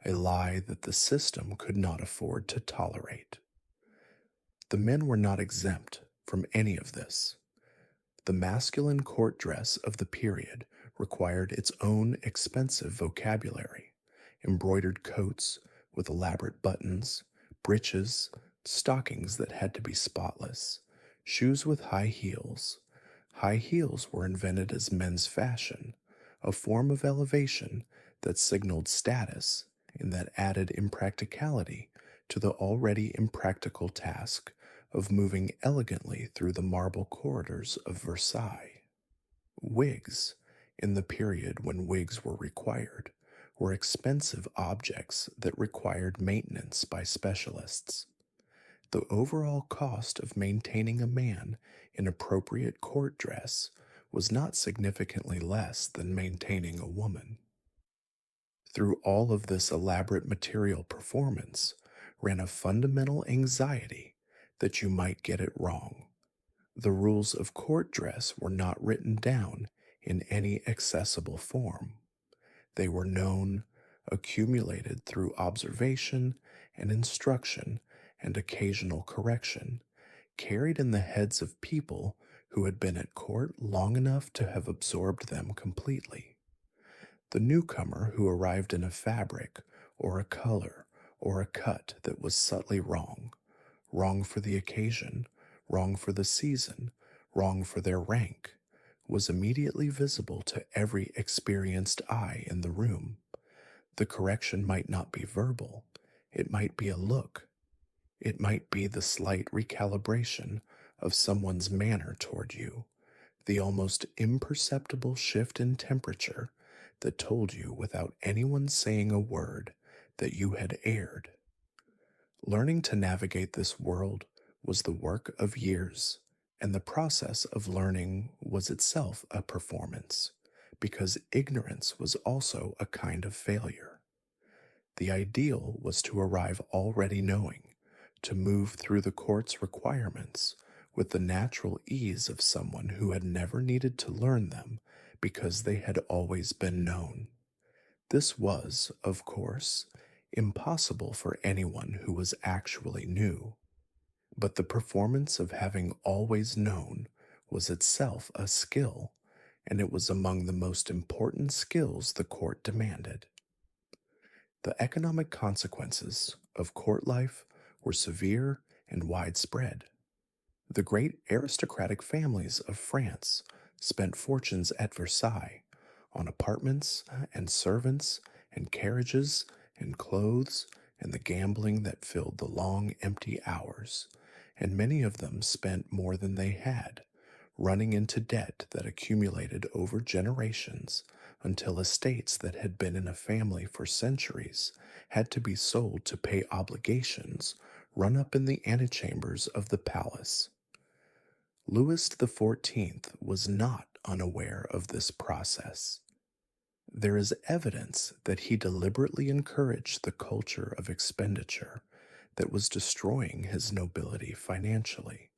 a lie that the system could not afford to tolerate. The men were not exempt from any of this. The masculine court dress of the period required its own expensive vocabulary, embroidered coats with elaborate buttons, breeches, stockings that had to be spotless, shoes with high heels. High heels were invented as men's fashion, a form of elevation that signaled status and that added impracticality to the already impractical task of moving elegantly through the marble corridors of Versailles. Wigs, in the period when wigs were required, were expensive objects that required maintenance by specialists. The overall cost of maintaining a man in appropriate court dress was not significantly less than maintaining a woman. Through all of this elaborate material performance ran a fundamental anxiety that you might get it wrong. The rules of court dress were not written down in any accessible form. They were known, accumulated through observation and instruction and occasional correction, carried in the heads of people who had been at court long enough to have absorbed them completely. The newcomer who arrived in a fabric or a color or a cut that was subtly wrong, wrong for the occasion, wrong for the season, wrong for their rank, was immediately visible to every experienced eye in the room. The correction might not be verbal, it might be a look, it might be the slight recalibration of someone's manner toward you, the almost imperceptible shift in temperature that told you without anyone saying a word that you had erred. Learning to navigate this world was the work of years, and the process of learning was itself a performance, because ignorance was also a kind of failure. The ideal was to arrive already knowing, to move through the court's requirements with the natural ease of someone who had never needed to learn them because they had always been known. This was, of course, impossible for anyone who was actually new, but the performance of having always known was itself a skill, and it was among the most important skills the court demanded. The economic consequences of court life were severe and widespread. The great aristocratic families of France spent fortunes at Versailles on apartments and servants and carriages and clothes and the gambling that filled the long empty hours, and many of them spent more than they had, running into debt that accumulated over generations until estates that had been in a family for centuries had to be sold to pay obligations run up in the antechambers of the palace. Louis XIV was not unaware of this process. There is evidence that he deliberately encouraged the culture of expenditure that was destroying his nobility financially,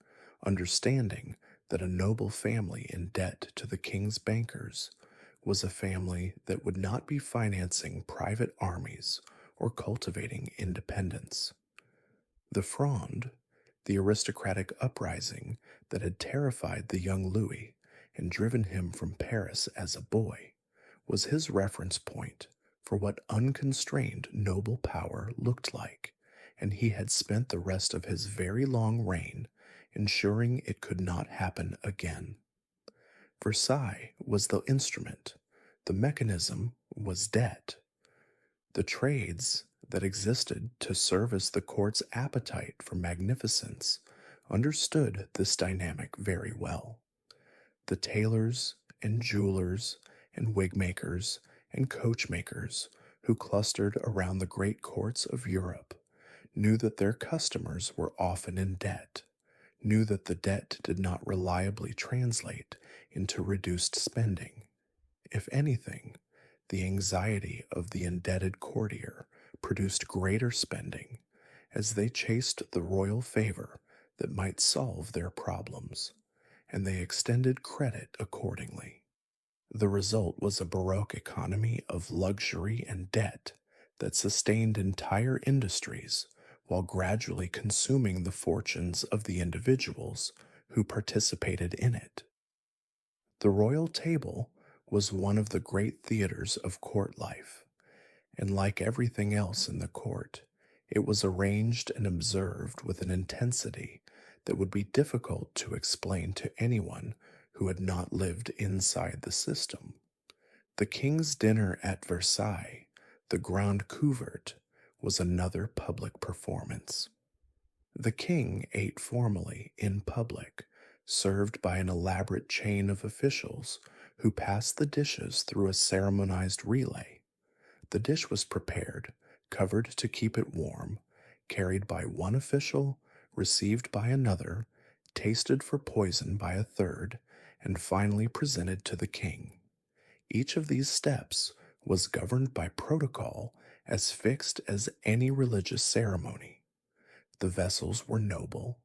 understanding that a noble family in debt to the king's bankers was a family that would not be financing private armies or cultivating independence. The Fronde, the aristocratic uprising that had terrified the young Louis and driven him from Paris as a boy, was his reference point for what unconstrained noble power looked like, and he had spent the rest of his very long reign ensuring it could not happen again. Versailles was the instrument, the mechanism was debt. The trades that existed to service the court's appetite for magnificence understood this dynamic very well. The tailors and jewelers and wig makers and coachmakers who clustered around the great courts of Europe knew that their customers were often in debt, knew that the debt did not reliably translate into reduced spending. If anything, the anxiety of the indebted courtier produced greater spending as they chased the royal favor that might solve their problems, and they extended credit accordingly. The result was a Baroque economy of luxury and debt that sustained entire industries while gradually consuming the fortunes of the individuals who participated in it. The royal table was one of the great theaters of court life, and like everything else in the court, it was arranged and observed with an intensity that would be difficult to explain to anyone who had not lived inside the system. The king's dinner at Versailles, the grand couvert, was another public performance. The king ate formally in public, served by an elaborate chain of officials who passed the dishes through a ceremonized relay. The dish was prepared, covered to keep it warm, carried by one official, received by another, tasted for poison by a third, and finally presented to the king. Each of these steps was governed by protocol as fixed as any religious ceremony. The vessels were noble.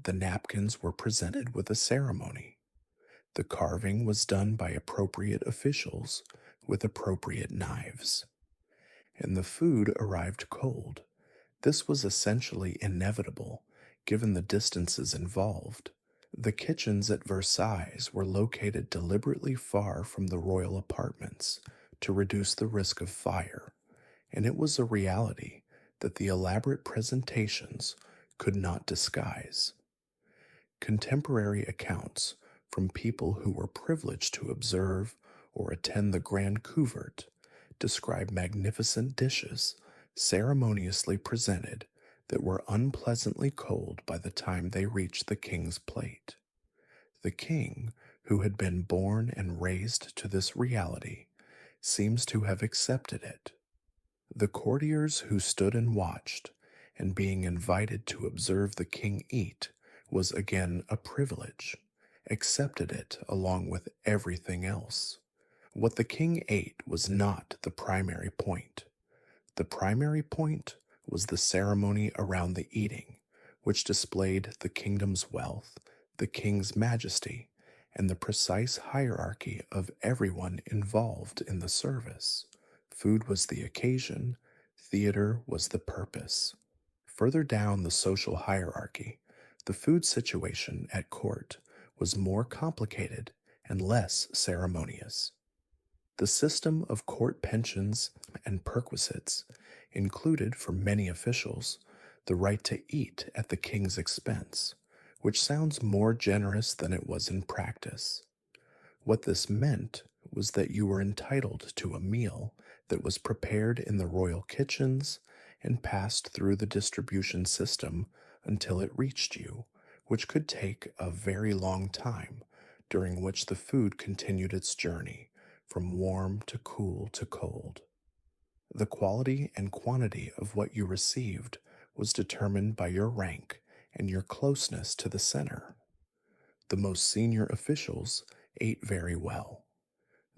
The napkins were presented with a ceremony. The carving was done by appropriate officials with appropriate knives. and the food arrived cold. This was essentially inevitable, given the distances involved. The kitchens at Versailles were located deliberately far from the royal apartments to reduce the risk of fire, and it was a reality that the elaborate presentations could not disguise. Contemporary accounts from people who were privileged to observe or attend the grand couvert describe magnificent dishes ceremoniously presented that were unpleasantly cold by the time they reached the king's plate. The king, who had been born and raised to this reality, seems to have accepted it. The courtiers who stood and watched, and being invited to observe the king eat, was again a privilege, accepted it along with everything else. What the king ate was not the primary point. The primary point was the ceremony around the eating, which displayed the kingdom's wealth, the king's majesty, and the precise hierarchy of everyone involved in the service. Food was the occasion, theater was the purpose. Further down the social hierarchy, the food situation at court was more complicated and less ceremonious. The system of court pensions and perquisites included for many officials the right to eat at the king's expense, which sounds more generous than it was in practice. What this meant was that you were entitled to a meal that was prepared in the royal kitchens and passed through the distribution system until it reached you, which could take a very long time, during which the food continued its journey from warm to cool to cold. The quality and quantity of what you received was determined by your rank and your closeness to the center. The most senior officials ate very well.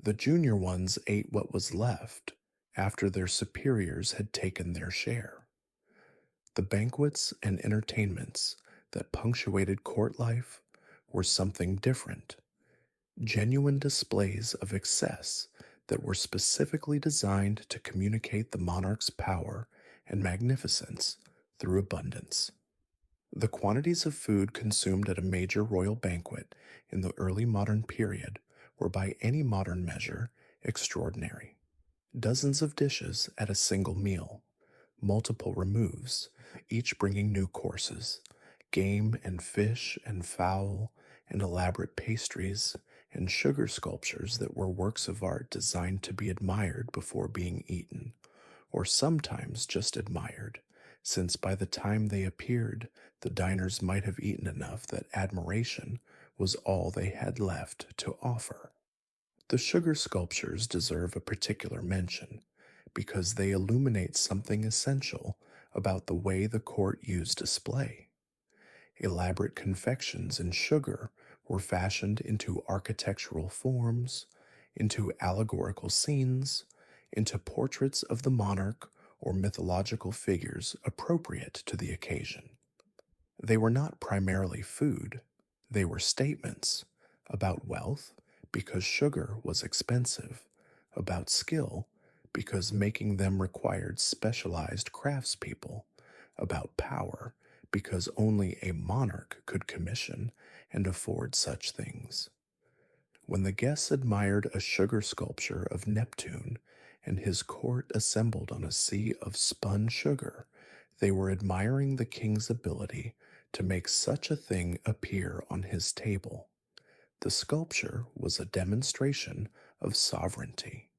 The junior ones ate what was left after their superiors had taken their share. The banquets and entertainments that punctuated court life were something different. Genuine displays of excess that were specifically designed to communicate the monarch's power and magnificence through abundance. The quantities of food consumed at a major royal banquet in the early modern period were by any modern measure extraordinary. Dozens of dishes at a single meal, multiple removes, each bringing new courses, game and fish and fowl, and elaborate pastries and sugar sculptures that were works of art designed to be admired before being eaten, or sometimes just admired, since by the time they appeared, the diners might have eaten enough that admiration was all they had left to offer. The sugar sculptures deserve a particular mention, because they illuminate something essential about the way the court used display. Elaborate confections in sugar were fashioned into architectural forms, into allegorical scenes, into portraits of the monarch or mythological figures appropriate to the occasion. They were not primarily food, they were statements about wealth because sugar was expensive, about skill because making them required specialized craftspeople, about power because only a monarch could commission and afford such things. When the guests admired a sugar sculpture of Neptune and his court assembled on a sea of spun sugar, they were admiring the king's ability to make such a thing appear on his table. The sculpture was a demonstration of sovereignty.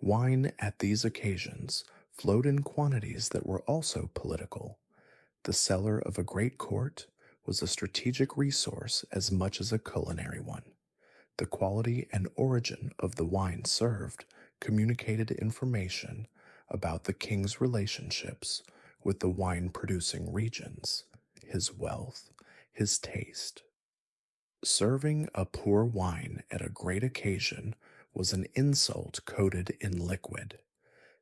Wine at these occasions flowed in quantities that were also political. The cellar of a great court was a strategic resource as much as a culinary one. The quality and origin of the wine served communicated information about the king's relationships with the wine-producing regions, his wealth, his taste. Serving a poor wine at a great occasion was an insult coated in liquid.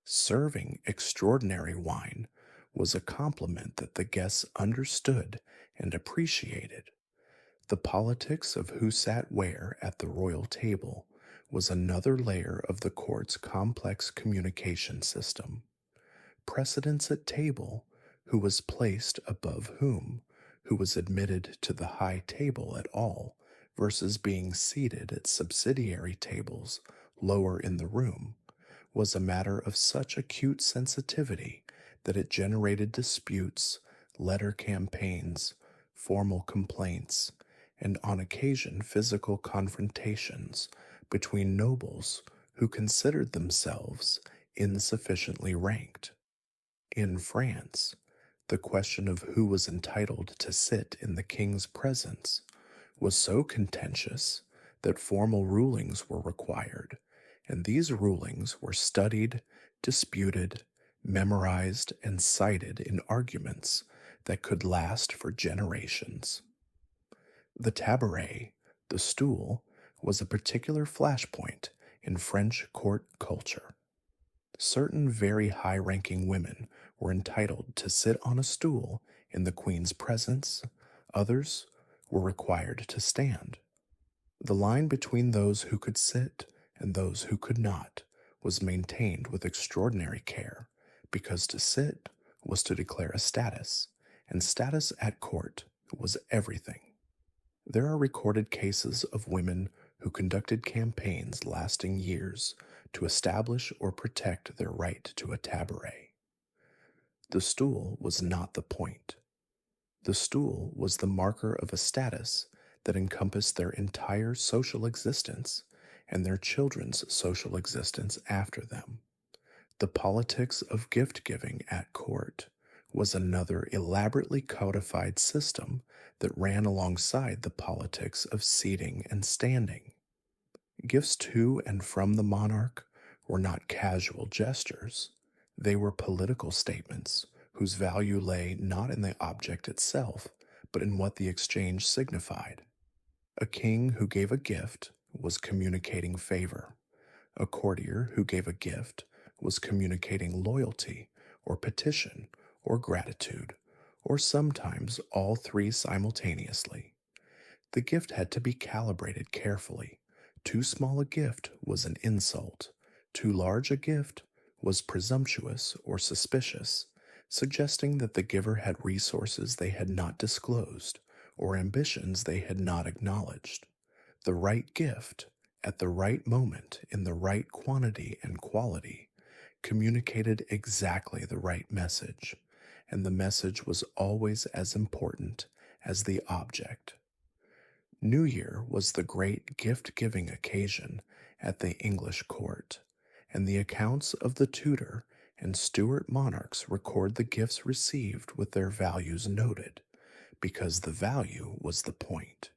Serving extraordinary wine was a compliment that the guests understood and appreciated. The politics of who sat where at the royal table was another layer of the court's complex communication system. Precedence at table, who was placed above whom, who was admitted to the high table at all, versus being seated at subsidiary tables lower in the room, was a matter of such acute sensitivity that it generated disputes, letter campaigns, formal complaints, and on occasion physical confrontations between nobles who considered themselves insufficiently ranked. In France, the question of who was entitled to sit in the king's presence was so contentious that formal rulings were required, and these rulings were studied, disputed, memorized, and cited in arguments that could last for generations. The tabouret, the stool, was a particular flashpoint in French court culture. Certain very high ranking women were entitled to sit on a stool in the queen's presence, others were required to stand. The line between those who could sit and those who could not was maintained with extraordinary care, because to sit was to declare a status, and status at court was everything. There are recorded cases of women who conducted campaigns lasting years to establish or protect their right to a tabouret. The stool was not the point. The stool was the marker of a status that encompassed their entire social existence and their children's social existence after them. The politics of gift giving at court was another elaborately codified system that ran alongside the politics of seating and standing. Gifts to and from the monarch were not casual gestures, they were political statements whose value lay not in the object itself, but in what the exchange signified. A king who gave a gift was communicating favor. A courtier who gave a gift was communicating loyalty or petition or gratitude, or sometimes all three simultaneously. The gift had to be calibrated carefully. Too small a gift was an insult. Too large a gift was presumptuous or suspicious, suggesting that the giver had resources they had not disclosed or ambitions they had not acknowledged. The right gift, at the right moment, in the right quantity and quality, communicated exactly the right message, and the message was always as important as the object. New Year was the great gift-giving occasion at the English court, and the accounts of the Tudor and Stuart monarchs record the gifts received with their values noted, because the value was the point.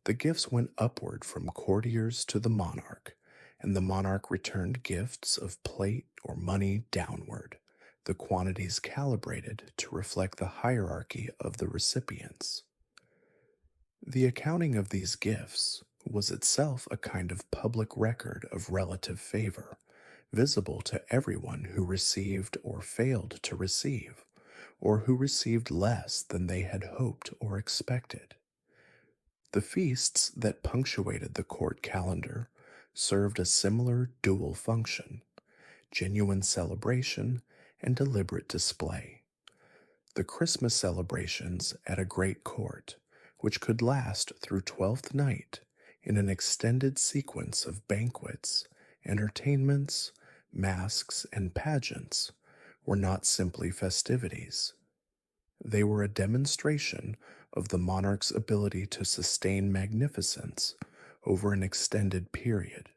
The gifts went upward from courtiers to the monarch, and the monarch returned gifts of plate or money downward, the quantities calibrated to reflect the hierarchy of the recipients. The accounting of these gifts was itself a kind of public record of relative favor, visible to everyone who received or failed to receive, or who received less than they had hoped or expected. The feasts that punctuated the court calendar served a similar dual function: genuine celebration and deliberate display. The Christmas celebrations at a great court, which could last through Twelfth Night in an extended sequence of banquets, entertainments, masks, and pageants, were not simply festivities. They were a demonstration of the monarch's ability to sustain magnificence over an extended period,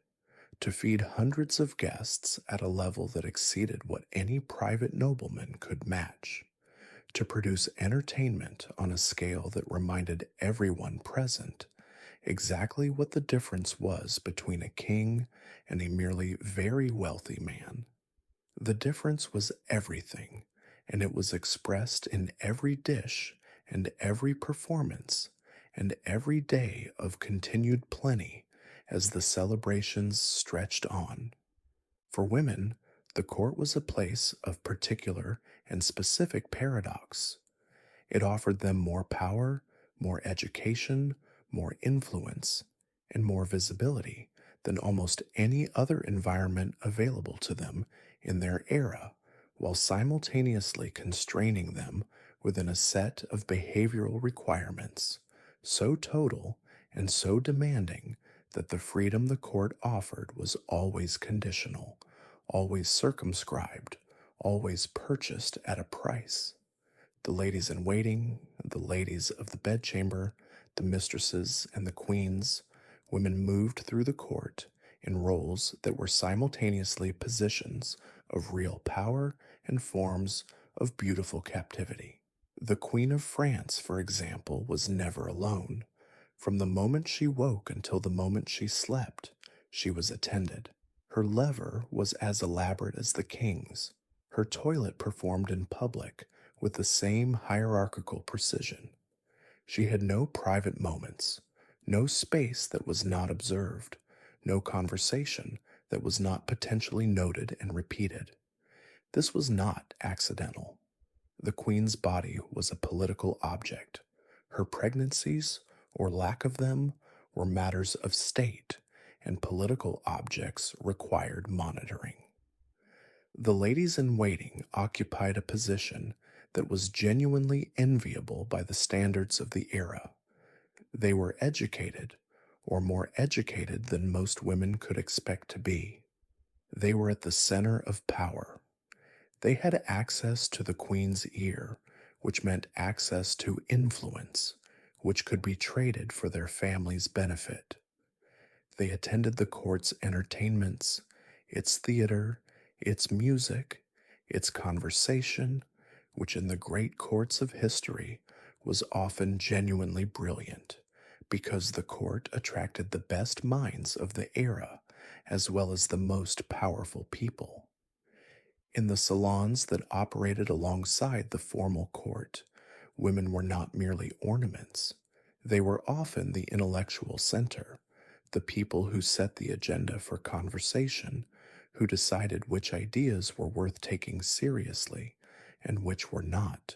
to feed hundreds of guests at a level that exceeded what any private nobleman could match, to produce entertainment on a scale that reminded everyone present exactly what the difference was between a king and a merely very wealthy man. The difference was everything, and it was expressed in every dish and every performance and every day of continued plenty as the celebrations stretched on. For women, the court was a place of particular and specific paradox. It offered them more power, more education, more influence, and more visibility than almost any other environment available to them in their era, while simultaneously constraining them within a set of behavioral requirements so total and so demanding that the freedom the court offered was always conditional, always circumscribed, always purchased at a price. The ladies in waiting, the ladies of the bedchamber, the mistresses, and the queens, women moved through the court in roles that were simultaneously positions of real power and forms of beautiful captivity. The Queen of France, for example, was never alone. From the moment she woke until the moment she slept, she was attended. Her lever was as elaborate as the king's. Her toilet performed in public with the same hierarchical precision. She had no private moments, no space that was not observed, no conversation that was not potentially noted and repeated. This was not accidental. The Queen's body was a political object. Her pregnancies, or lack of them, were matters of state, and political objects required monitoring. The ladies in waiting occupied a position that was genuinely enviable by the standards of the era. They were educated, or more educated than most women could expect to be. They were at the center of power. They had access to the Queen's ear, which meant access to influence, which could be traded for their family's benefit. They attended the court's entertainments, its theater, its music, its conversation, which in the great courts of history was often genuinely brilliant, because the court attracted the best minds of the era as well as the most powerful people. In the salons that operated alongside the formal court, women were not merely ornaments. They were often the intellectual center, the people who set the agenda for conversation, who decided which ideas were worth taking seriously and which were not.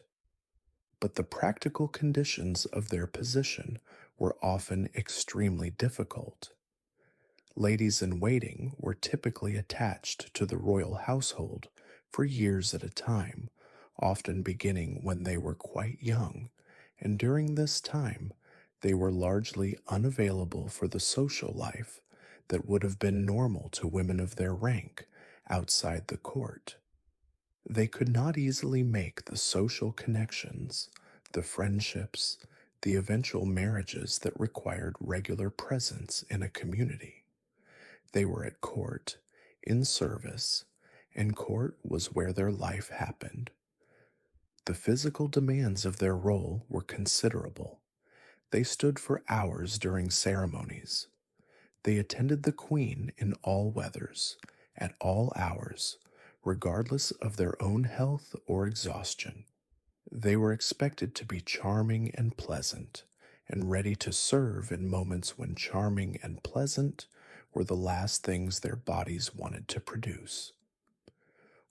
But the practical conditions of their position were often extremely difficult. Ladies in waiting were typically attached to the royal household for years at a time, often beginning when they were quite young, and during this time they were largely unavailable for the social life that would have been normal to women of their rank outside the court. They could not easily make the social connections, the friendships, the eventual marriages that required regular presence in a community. They were at court, in service, and court was where their life happened. The physical demands of their role were considerable. They stood for hours during ceremonies. They attended the Queen in all weathers, at all hours, regardless of their own health or exhaustion. They were expected to be charming and pleasant, and ready to serve in moments when charming and pleasant were the last things their bodies wanted to produce.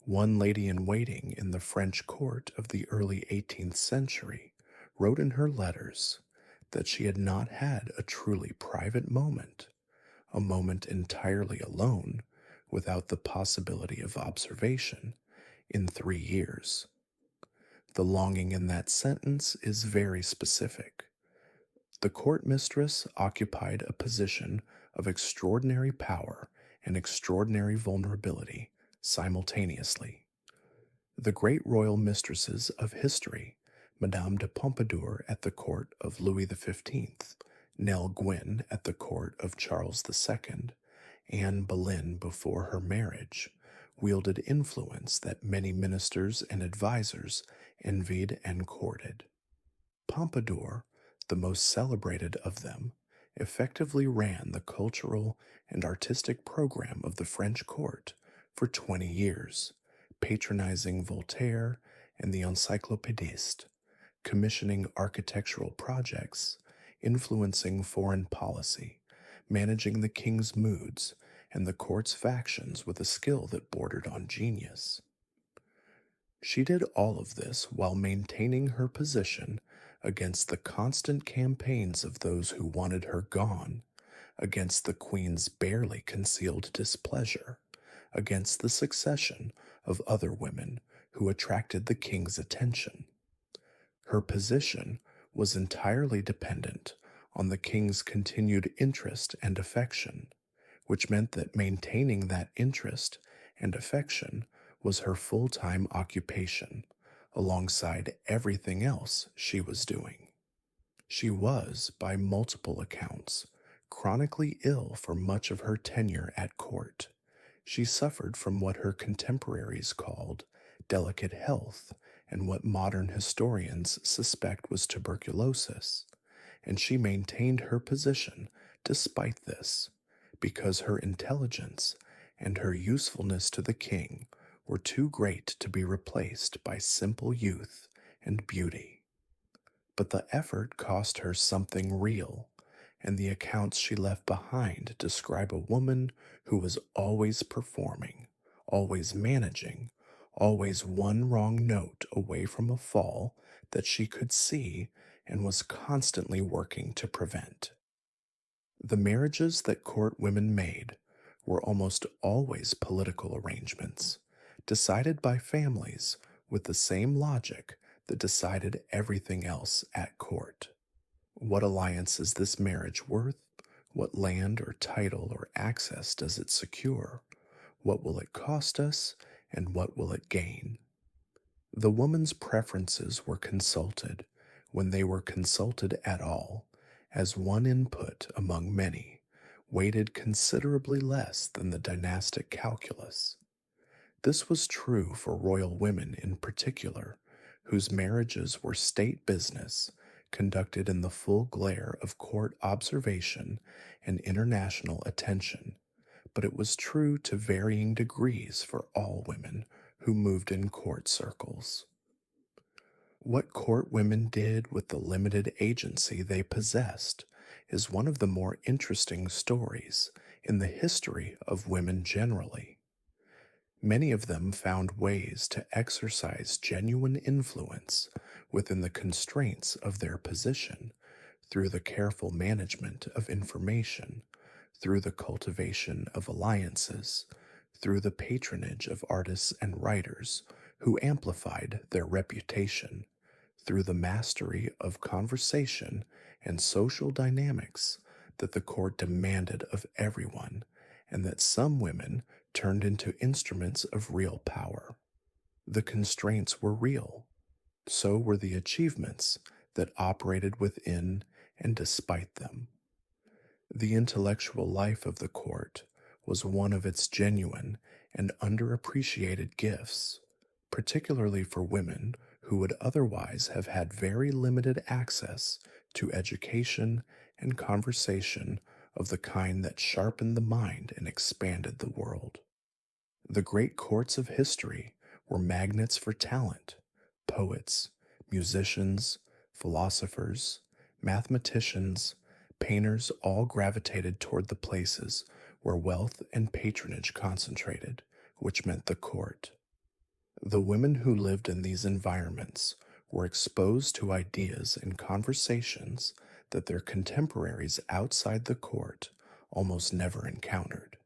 One lady in waiting in the French court of the early 18th century wrote in her letters that she had not had a truly private moment, a moment entirely alone, without the possibility of observation, in 3 years. The longing in that sentence is very specific. The court mistress occupied a position of extraordinary power and extraordinary vulnerability simultaneously. The great royal mistresses of history, Madame de Pompadour at the court of Louis XV, Nell Gwyn at the court of Charles II, Anne Boleyn before her marriage, wielded influence that many ministers and advisers envied and courted. Pompadour, the most celebrated of them, effectively ran the cultural and artistic program of the French court for 20 years, patronizing Voltaire and the Encyclopédiste, commissioning architectural projects, influencing foreign policy, managing the king's moods and the court's factions with a skill that bordered on genius. She did all of this while maintaining her position against the constant campaigns of those who wanted her gone, against the queen's barely concealed displeasure, against the succession of other women who attracted the king's attention. Her position was entirely dependent on the king's continued interest and affection, which meant that maintaining that interest and affection was her full time occupation, alongside everything else she was doing. She was, by multiple accounts, chronically ill for much of her tenure at court. She suffered from what her contemporaries called delicate health and what modern historians suspect was tuberculosis, and she maintained her position despite this, because her intelligence and her usefulness to the king were too great to be replaced by simple youth and beauty. But the effort cost her something real, and the accounts she left behind describe a woman who was always performing, always managing, always one wrong note away from a fall that she could see and was constantly working to prevent. The marriages that court women made were almost always political arrangements, decided by families with the same logic that decided everything else at court. What alliance is this marriage worth? What land or title or access does it secure? What will it cost us, and what will it gain? The woman's preferences were consulted, when they were consulted at all, as one input among many, weighted considerably less than the dynastic calculus. This was true for royal women in particular, whose marriages were state business, conducted in the full glare of court observation and international attention, but it was true to varying degrees for all women who moved in court circles. What court women did with the limited agency they possessed is one of the more interesting stories in the history of women generally. Many of them found ways to exercise genuine influence within the constraints of their position through the careful management of information, through the cultivation of alliances, through the patronage of artists and writers who amplified their reputation, through the mastery of conversation and social dynamics that the court demanded of everyone, and that some women turned into instruments of real power. The constraints were real. So were the achievements that operated within and despite them. The intellectual life of the court was one of its genuine and underappreciated gifts, particularly for women who would otherwise have had very limited access to education and conversation of the kind that sharpened the mind and expanded the world. The great courts of history were magnets for talent. Poets, musicians, philosophers, mathematicians, painters all gravitated toward the places where wealth and patronage concentrated, which meant the court. The women who lived in these environments were exposed to ideas and conversations that their contemporaries outside the court almost never encountered.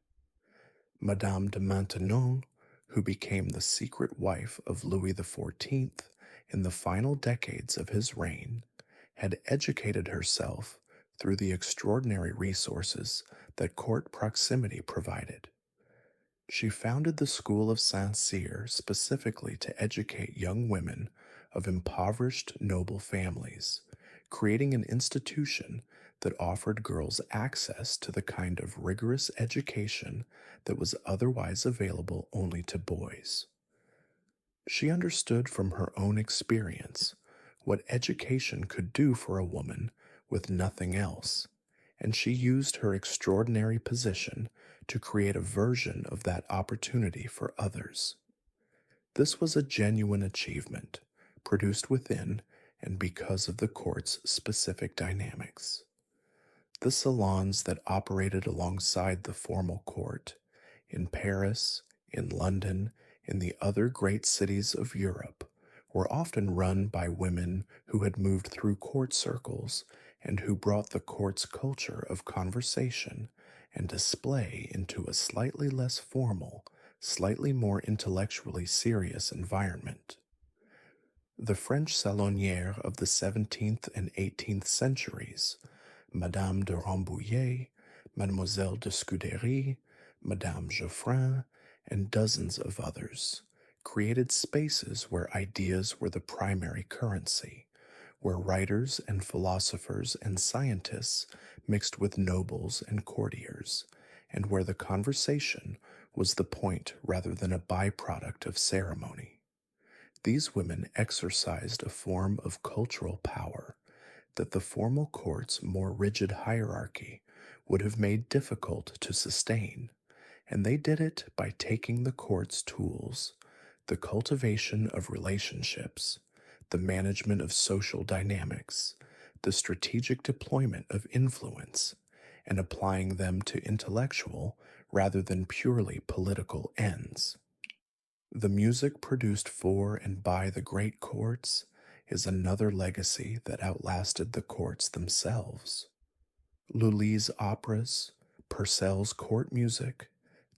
Madame de Maintenon, who became the secret wife of Louis XIV in the final decades of his reign, had educated herself through the extraordinary resources that court proximity provided. She founded the School of Saint-Cyr specifically to educate young women of impoverished noble families, creating an institution that offered girls access to the kind of rigorous education that was otherwise available only to boys. She understood from her own experience what education could do for a woman with nothing else, and she used her extraordinary position to create a version of that opportunity for others. This was a genuine achievement, produced within and because of the court's specific dynamics. The salons that operated alongside the formal court, in Paris, in London, in the other great cities of Europe, were often run by women who had moved through court circles and who brought the court's culture of conversation and display into a slightly less formal, slightly more intellectually serious environment. The French salonière of the 17th and 18th centuries, Madame de Rambouillet, Mademoiselle de Scudéry, Madame Geoffrin, and dozens of others, created spaces where ideas were the primary currency, where writers and philosophers and scientists mixed with nobles and courtiers, and where the conversation was the point rather than a byproduct of ceremony. These women exercised a form of cultural power that the formal court's more rigid hierarchy would have made difficult to sustain, and they did it by taking the court's tools, the cultivation of relationships, the management of social dynamics, the strategic deployment of influence, and applying them to intellectual rather than purely political ends. The music produced for and by the great courts is another legacy that outlasted the courts themselves. Lully's operas, Purcell's court music,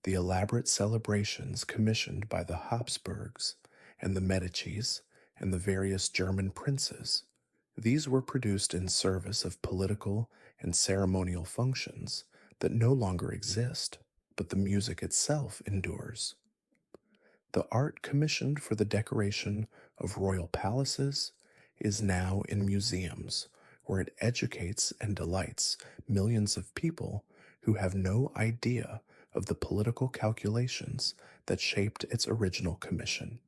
the elaborate celebrations commissioned by the Habsburgs and the Medicis and the various German princes, these were produced in service of political and ceremonial functions that no longer exist, but the music itself endures. The art commissioned for the decoration of royal palaces is now in museums, where it educates and delights millions of people who have no idea of the political calculations that shaped its original commission.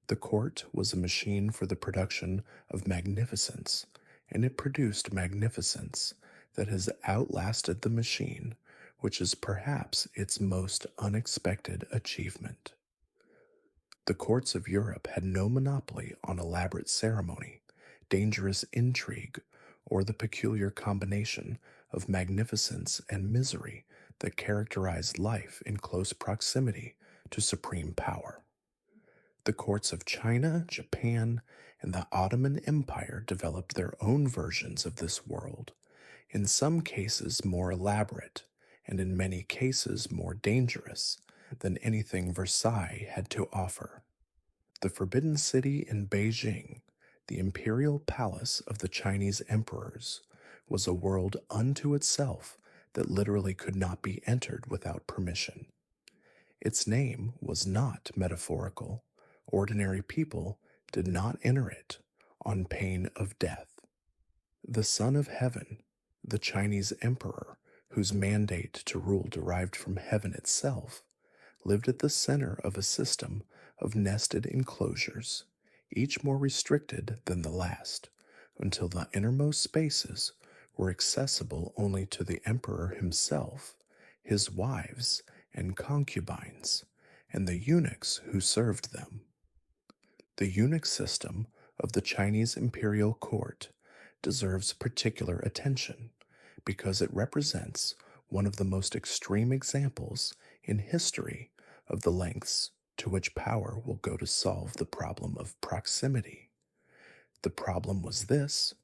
The court was a machine for the production of magnificence, and it produced magnificence that has outlasted the machine, which is perhaps its most unexpected achievement. The courts of Europe had no monopoly on elaborate ceremony, dangerous intrigue, or the peculiar combination of magnificence and misery that characterized life in close proximity to supreme power. The courts of China, Japan, and the Ottoman Empire developed their own versions of this world, in some cases more elaborate, and in many cases more dangerous than anything Versailles had to offer. The Forbidden City in Beijing, the imperial palace of the Chinese emperors, was a world unto itself that literally could not be entered without permission. Its name was not metaphorical. Ordinary people did not enter it on pain of death. The Son of Heaven, the Chinese emperor, whose mandate to rule derived from heaven itself, lived at the center of a system of nested enclosures, each more restricted than the last, until the innermost spaces were accessible only to the emperor himself, his wives and concubines, and the eunuchs who served them. The eunuch system of the Chinese imperial court deserves particular attention because it represents one of the most extreme examples in history of the lengths to which power will go to solve the problem of proximity. The problem was this: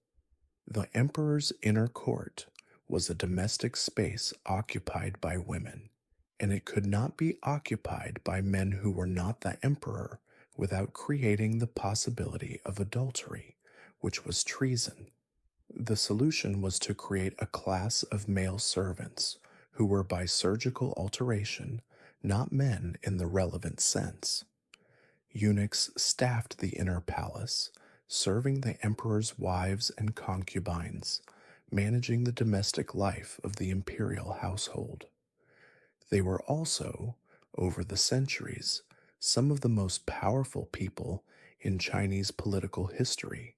the emperor's inner court was a domestic space occupied by women, and it could not be occupied by men who were not the emperor without creating the possibility of adultery, which was treason. The solution was to create a class of male servants who were by surgical alteration not men in the relevant sense. Eunuchs staffed the inner palace, serving the emperor's wives and concubines, managing the domestic life of the imperial household. They were also, over the centuries, some of the most powerful people in Chinese political history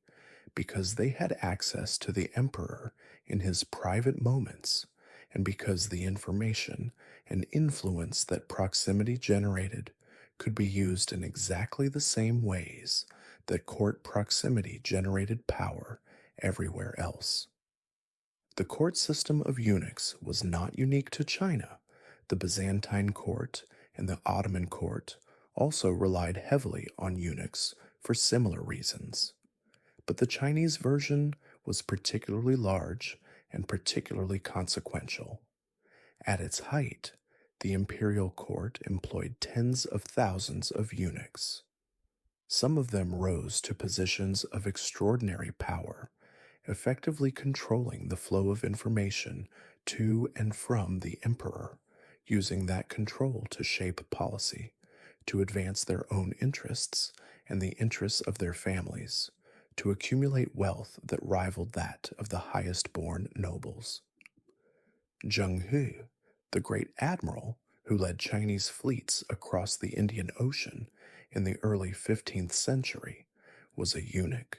because they had access to the emperor in his private moments and because the information and influence that proximity generated could be used in exactly the same ways that court proximity generated power everywhere else. The court system of eunuchs was not unique to China. The Byzantine court and the Ottoman court also relied heavily on eunuchs for similar reasons. But the Chinese version was particularly large and particularly consequential. At its height, the imperial court employed tens of thousands of eunuchs. Some of them rose to positions of extraordinary power, effectively controlling the flow of information to and from the emperor, using that control to shape policy, to advance their own interests and the interests of their families, to accumulate wealth that rivaled that of the highest born nobles. Zheng He, the great admiral who led Chinese fleets across the Indian Ocean in the early 15th century, was a eunuch.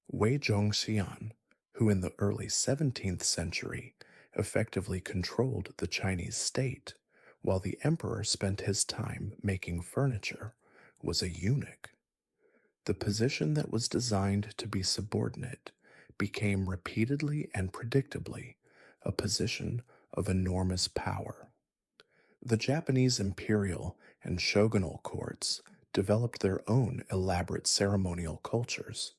Wei Zhongxian, who in the early 17th century effectively controlled the Chinese state, while the emperor spent his time making furniture, was a eunuch. The position that was designed to be subordinate became repeatedly and predictably a position of enormous power. The Japanese imperial and shogunal courts developed their own elaborate ceremonial cultures,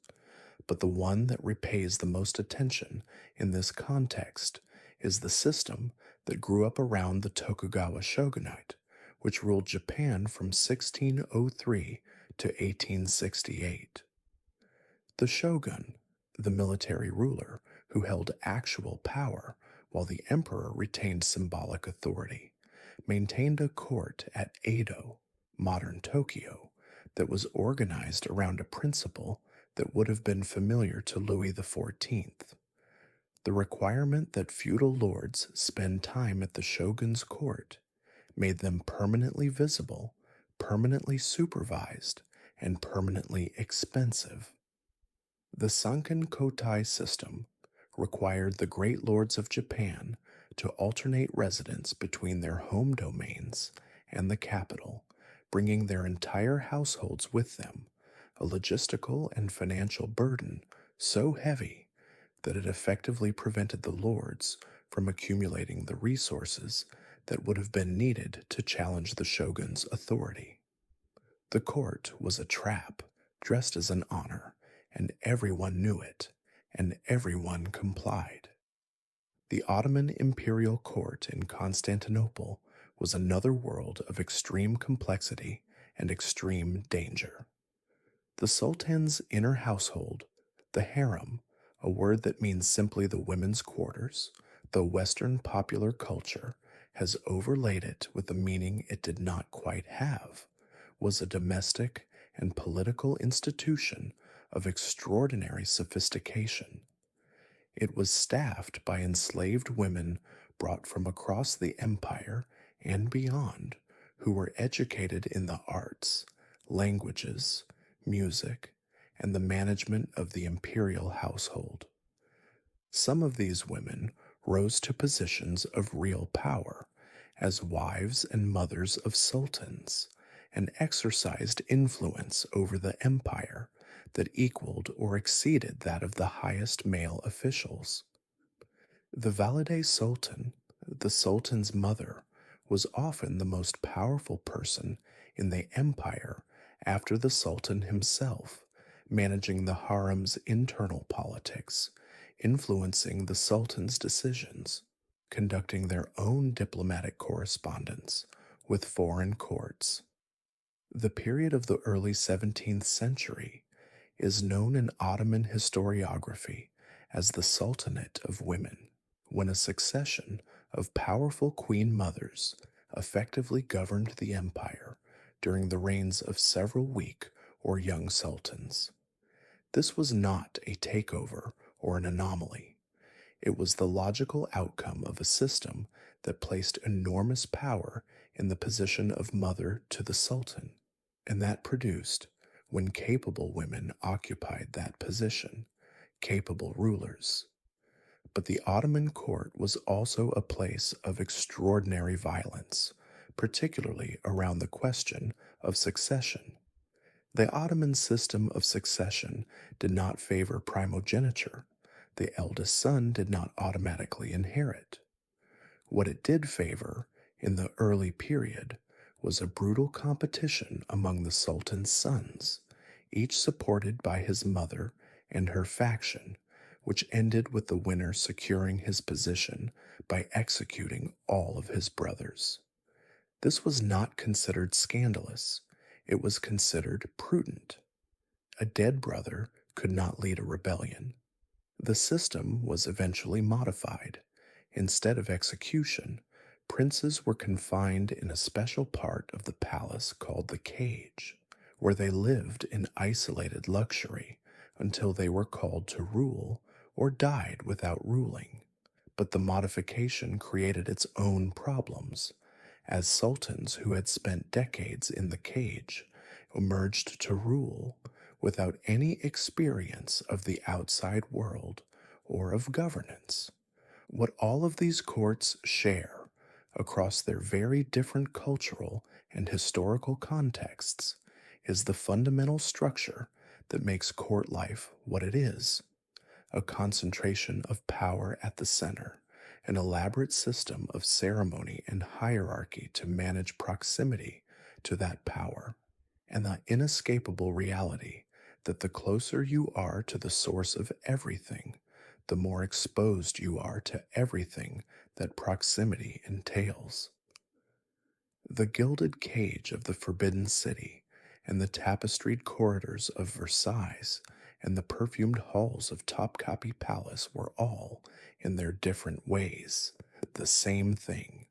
but the one that repays the most attention in this context is the system that grew up around the Tokugawa shogunate, which ruled Japan from 1603 to 1868. The shogun, the military ruler who held actual power while the emperor retained symbolic authority, maintained a court at Edo, modern Tokyo, that was organized around a principle that would have been familiar to Louis XIV. The requirement that feudal lords spend time at the shogun's court made them permanently visible, permanently supervised, and permanently expensive. The Sanken Kotai system required the great lords of Japan to alternate residence between their home domains and the capital, bringing their entire households with them, a logistical and financial burden so heavy that it effectively prevented the lords from accumulating the resources that would have been needed to challenge the shogun's authority. The court was a trap dressed as an honor, and everyone knew it, and everyone complied. The Ottoman imperial court in Constantinople was another world of extreme complexity and extreme danger. The Sultan's inner household, the harem, a word that means simply the women's quarters, though Western popular culture has overlaid it with a meaning it did not quite have, was a domestic and political institution of extraordinary sophistication. It was staffed by enslaved women brought from across the empire and beyond, who were educated in the arts, languages, music, and the management of the imperial household. Some of these women rose to positions of real power as wives and mothers of sultans, and exercised influence over the empire that equaled or exceeded that of the highest male officials. The Valide Sultan, the sultan's mother, was often the most powerful person in the empire after the sultan himself, managing the harem's internal politics, influencing the sultan's decisions, conducting their own diplomatic correspondence with foreign courts. The period of the early 17th century is known in Ottoman historiography as the Sultanate of Women, when a succession of powerful queen mothers effectively governed the empire during the reigns of several weak or young sultans. This was not a takeover or an anomaly. It was the logical outcome of a system that placed enormous power in the position of mother to the sultan, and that produced, when capable women occupied that position, capable rulers. But the Ottoman court was also a place of extraordinary violence, particularly around the question of succession. The Ottoman system of succession did not favor primogeniture. The eldest son did not automatically inherit. What it did favor, in the early period, was a brutal competition among the sultan's sons, each supported by his mother and her faction, which ended with the winner securing his position by executing all of his brothers. This was not considered scandalous, it was considered prudent. A dead brother could not lead a rebellion. The system was eventually modified. Instead of execution, princes were confined in a special part of the palace called the cage, where they lived in isolated luxury until they were called to rule or died without ruling. But the modification created its own problems, as sultans who had spent decades in the cage emerged to rule without any experience of the outside world or of governance. What all of these courts share across their very different cultural and historical contexts is the fundamental structure that makes court life what it is: a concentration of power at the center, an elaborate system of ceremony and hierarchy to manage proximity to that power, and the inescapable reality that the closer you are to the source of everything, the more exposed you are to everything that proximity entails. The gilded cage of the Forbidden City, and the tapestried corridors of Versailles, and the perfumed halls of Topkapi Palace were all, in their different ways, the same thing: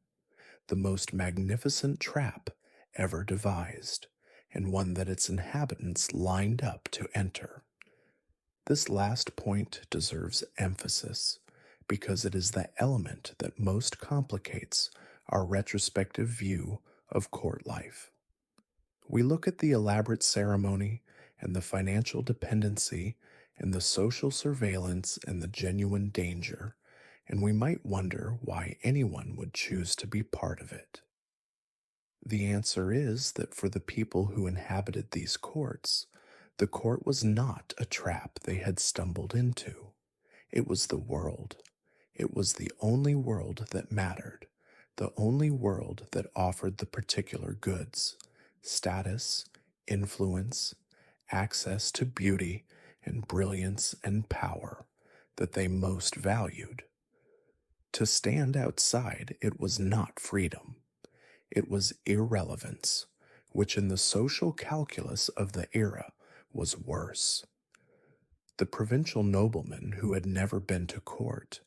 the most magnificent trap ever devised, and one that its inhabitants lined up to enter. This last point deserves emphasis because it is the element that most complicates our retrospective view of court life. We look at the elaborate ceremony and the financial dependency and the social surveillance and the genuine danger, and we might wonder why anyone would choose to be part of it. The answer is that for the people who inhabited these courts, the court was not a trap they had stumbled into. It was the world. It was the only world that mattered, the only world that offered the particular goods: status, influence, access to beauty and brilliance and power that they most valued. To stand outside, it was not freedom. It was irrelevance, which in the social calculus of the era was worse. The provincial nobleman who had never been to court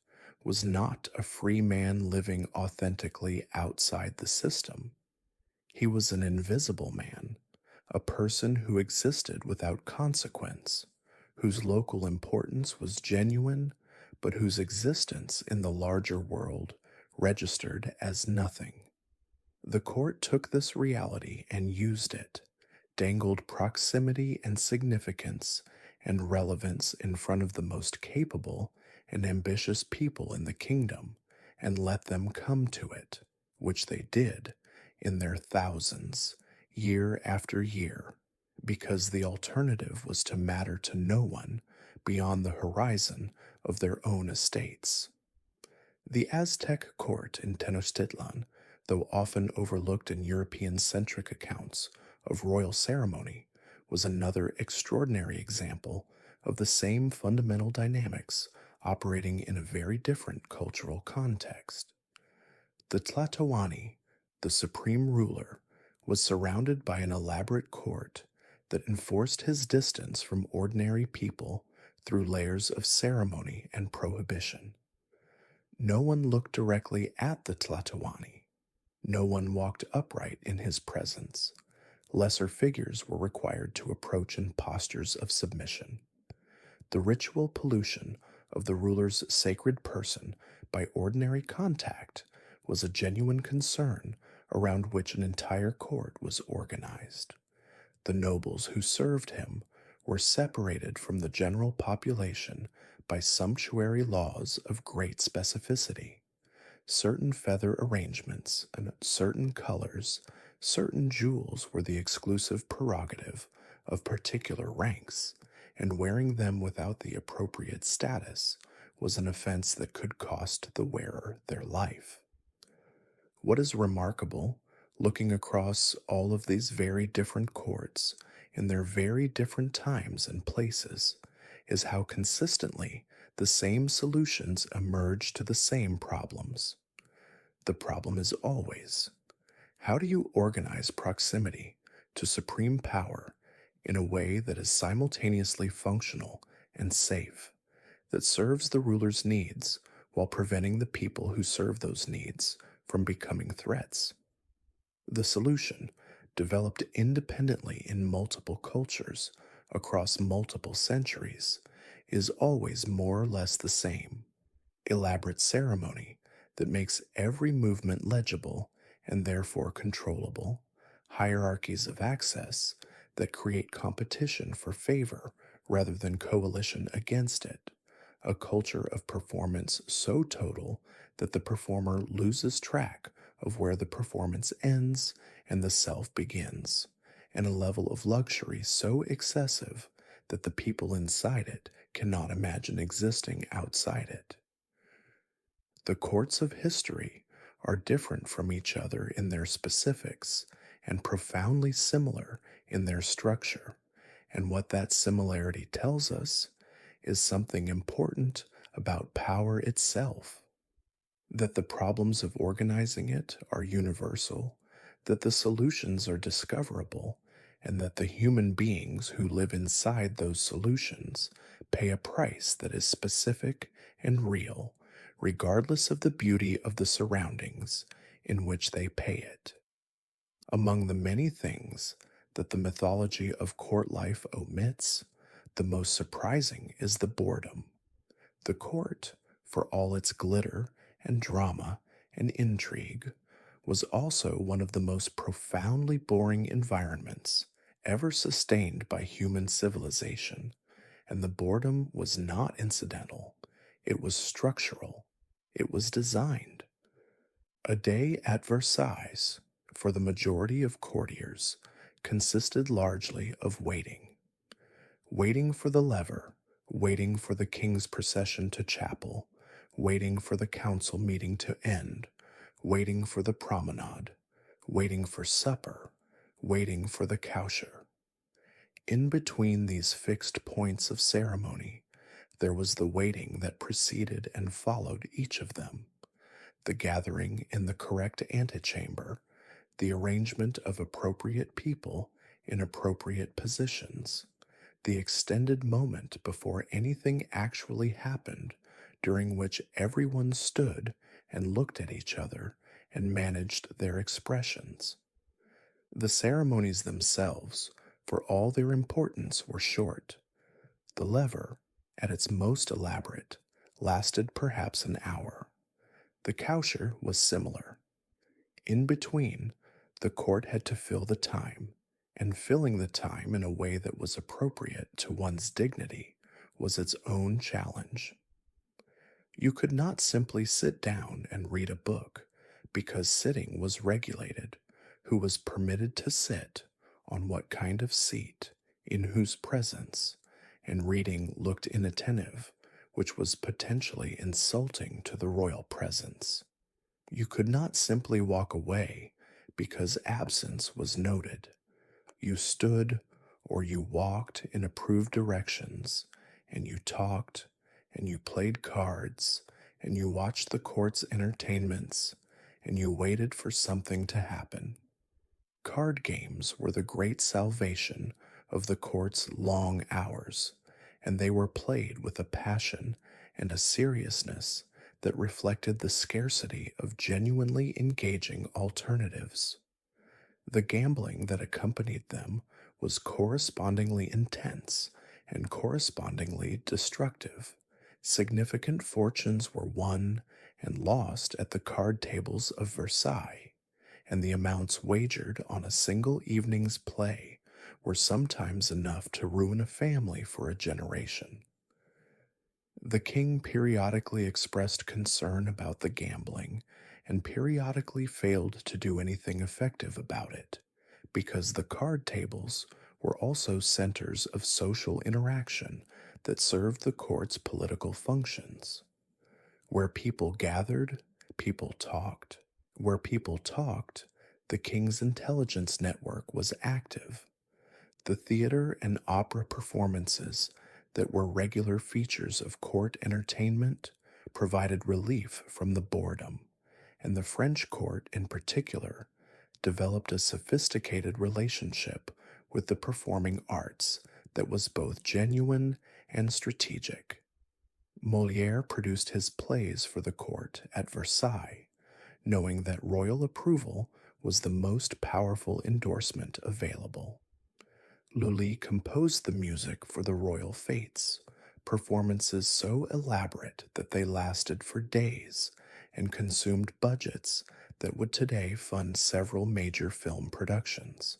was not a free man living authentically outside the system. He was an invisible man, a person who existed without consequence, whose local importance was genuine, but whose existence in the larger world registered as nothing. The court took this reality and used it, dangled proximity and significance and relevance in front of the most capable and ambitious people in the kingdom, and let them come to it, which they did in their thousands, year after year, because the alternative was to matter to no one beyond the horizon of their own estates. The Aztec court in Tenochtitlan, though often overlooked in European-centric accounts of royal ceremony, was another extraordinary example of the same fundamental dynamics operating in a very different cultural context. The Tlatoani, the supreme ruler, was surrounded by an elaborate court that enforced his distance from ordinary people through layers of ceremony and prohibition. No one looked directly at the Tlatoani. No one walked upright in his presence. Lesser figures were required to approach in postures of submission. The ritual pollution of the ruler's sacred person by ordinary contact was a genuine concern around which an entire court was organized. The nobles who served him were separated from the general population by sumptuary laws of great specificity. Certain feather arrangements and certain colors, certain jewels were the exclusive prerogative of particular ranks, and wearing them without the appropriate status was an offense that could cost the wearer their life. What is remarkable, looking across all of these very different courts in their very different times and places, is how consistently the same solutions emerge to the same problems. The problem is always, how do you organize proximity to supreme power in a way that is simultaneously functional and safe, that serves the ruler's needs while preventing the people who serve those needs from becoming threats? The solution, developed independently in multiple cultures across multiple centuries, is always more or less the same: elaborate ceremony that makes every movement legible and therefore controllable, hierarchies of access that create competition for favor rather than coalition against it, a culture of performance so total that the performer loses track of where the performance ends and the self begins, and a level of luxury so excessive that the people inside it cannot imagine existing outside it. The courts of history are different from each other in their specifics and profoundly similar in their structure, and what that similarity tells us is something important about power itself: that the problems of organizing it are universal, that the solutions are discoverable, and that the human beings who live inside those solutions pay a price that is specific and real, regardless of the beauty of the surroundings in which they pay it. Among the many things that the mythology of court life omits, the most surprising is the boredom. The court, for all its glitter and drama and intrigue, was also one of the most profoundly boring environments ever sustained by human civilization, and the boredom was not incidental, it was structural, it was designed. A day at Versailles, for the majority of courtiers, consisted largely of waiting. Waiting for the lever, waiting for the king's procession to chapel, waiting for the council meeting to end, waiting for the promenade, waiting for supper, waiting for the cowsher. In between these fixed points of ceremony, there was the waiting that preceded and followed each of them: the gathering in the correct antechamber, the arrangement of appropriate people in appropriate positions, the extended moment before anything actually happened, during which everyone stood and looked at each other and managed their expressions. The ceremonies themselves, for all their importance, were short. The lever, at its most elaborate, lasted perhaps an hour. The cowsher was similar. In between, the court had to fill the time, and filling the time in a way that was appropriate to one's dignity was its own challenge. You could not simply sit down and read a book, because sitting was regulated: who was permitted to sit, on what kind of seat, in whose presence, and reading looked inattentive, which was potentially insulting to the royal presence. You could not simply walk away, because absence was noted. You stood or you walked in approved directions, and you talked, and you played cards, and you watched the court's entertainments, and you waited for something to happen. Card games were the great salvation of the court's long hours, and they were played with a passion and a seriousness that reflected the scarcity of genuinely engaging alternatives. The gambling that accompanied them was correspondingly intense and correspondingly destructive. Significant fortunes were won and lost at the card tables of Versailles, and the amounts wagered on a single evening's play were sometimes enough to ruin a family for a generation. The king periodically expressed concern about the gambling and periodically failed to do anything effective about it, because the card tables were also centers of social interaction that served the court's political functions. Where people gathered, people talked. Where people talked, the king's intelligence network was active. The theater and opera performances that were regular features of court entertainment provided relief from the boredom, and the French court in particular developed a sophisticated relationship with the performing arts that was both genuine and strategic. Molière produced his plays for the court at Versailles, knowing that royal approval was the most powerful endorsement available. Lully composed the music for the royal fetes, performances so elaborate that they lasted for days and consumed budgets that would today fund several major film productions.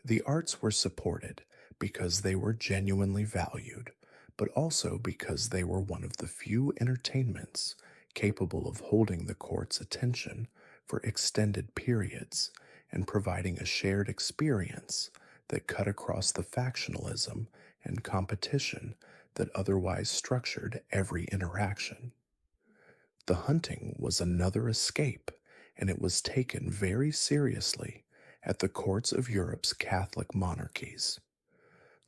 The arts were supported because they were genuinely valued, but also because they were one of the few entertainments capable of holding the court's attention for extended periods and providing a shared experience that cut across the factionalism and competition that otherwise structured every interaction. The hunting was another escape, and it was taken very seriously at the courts of Europe's Catholic monarchies.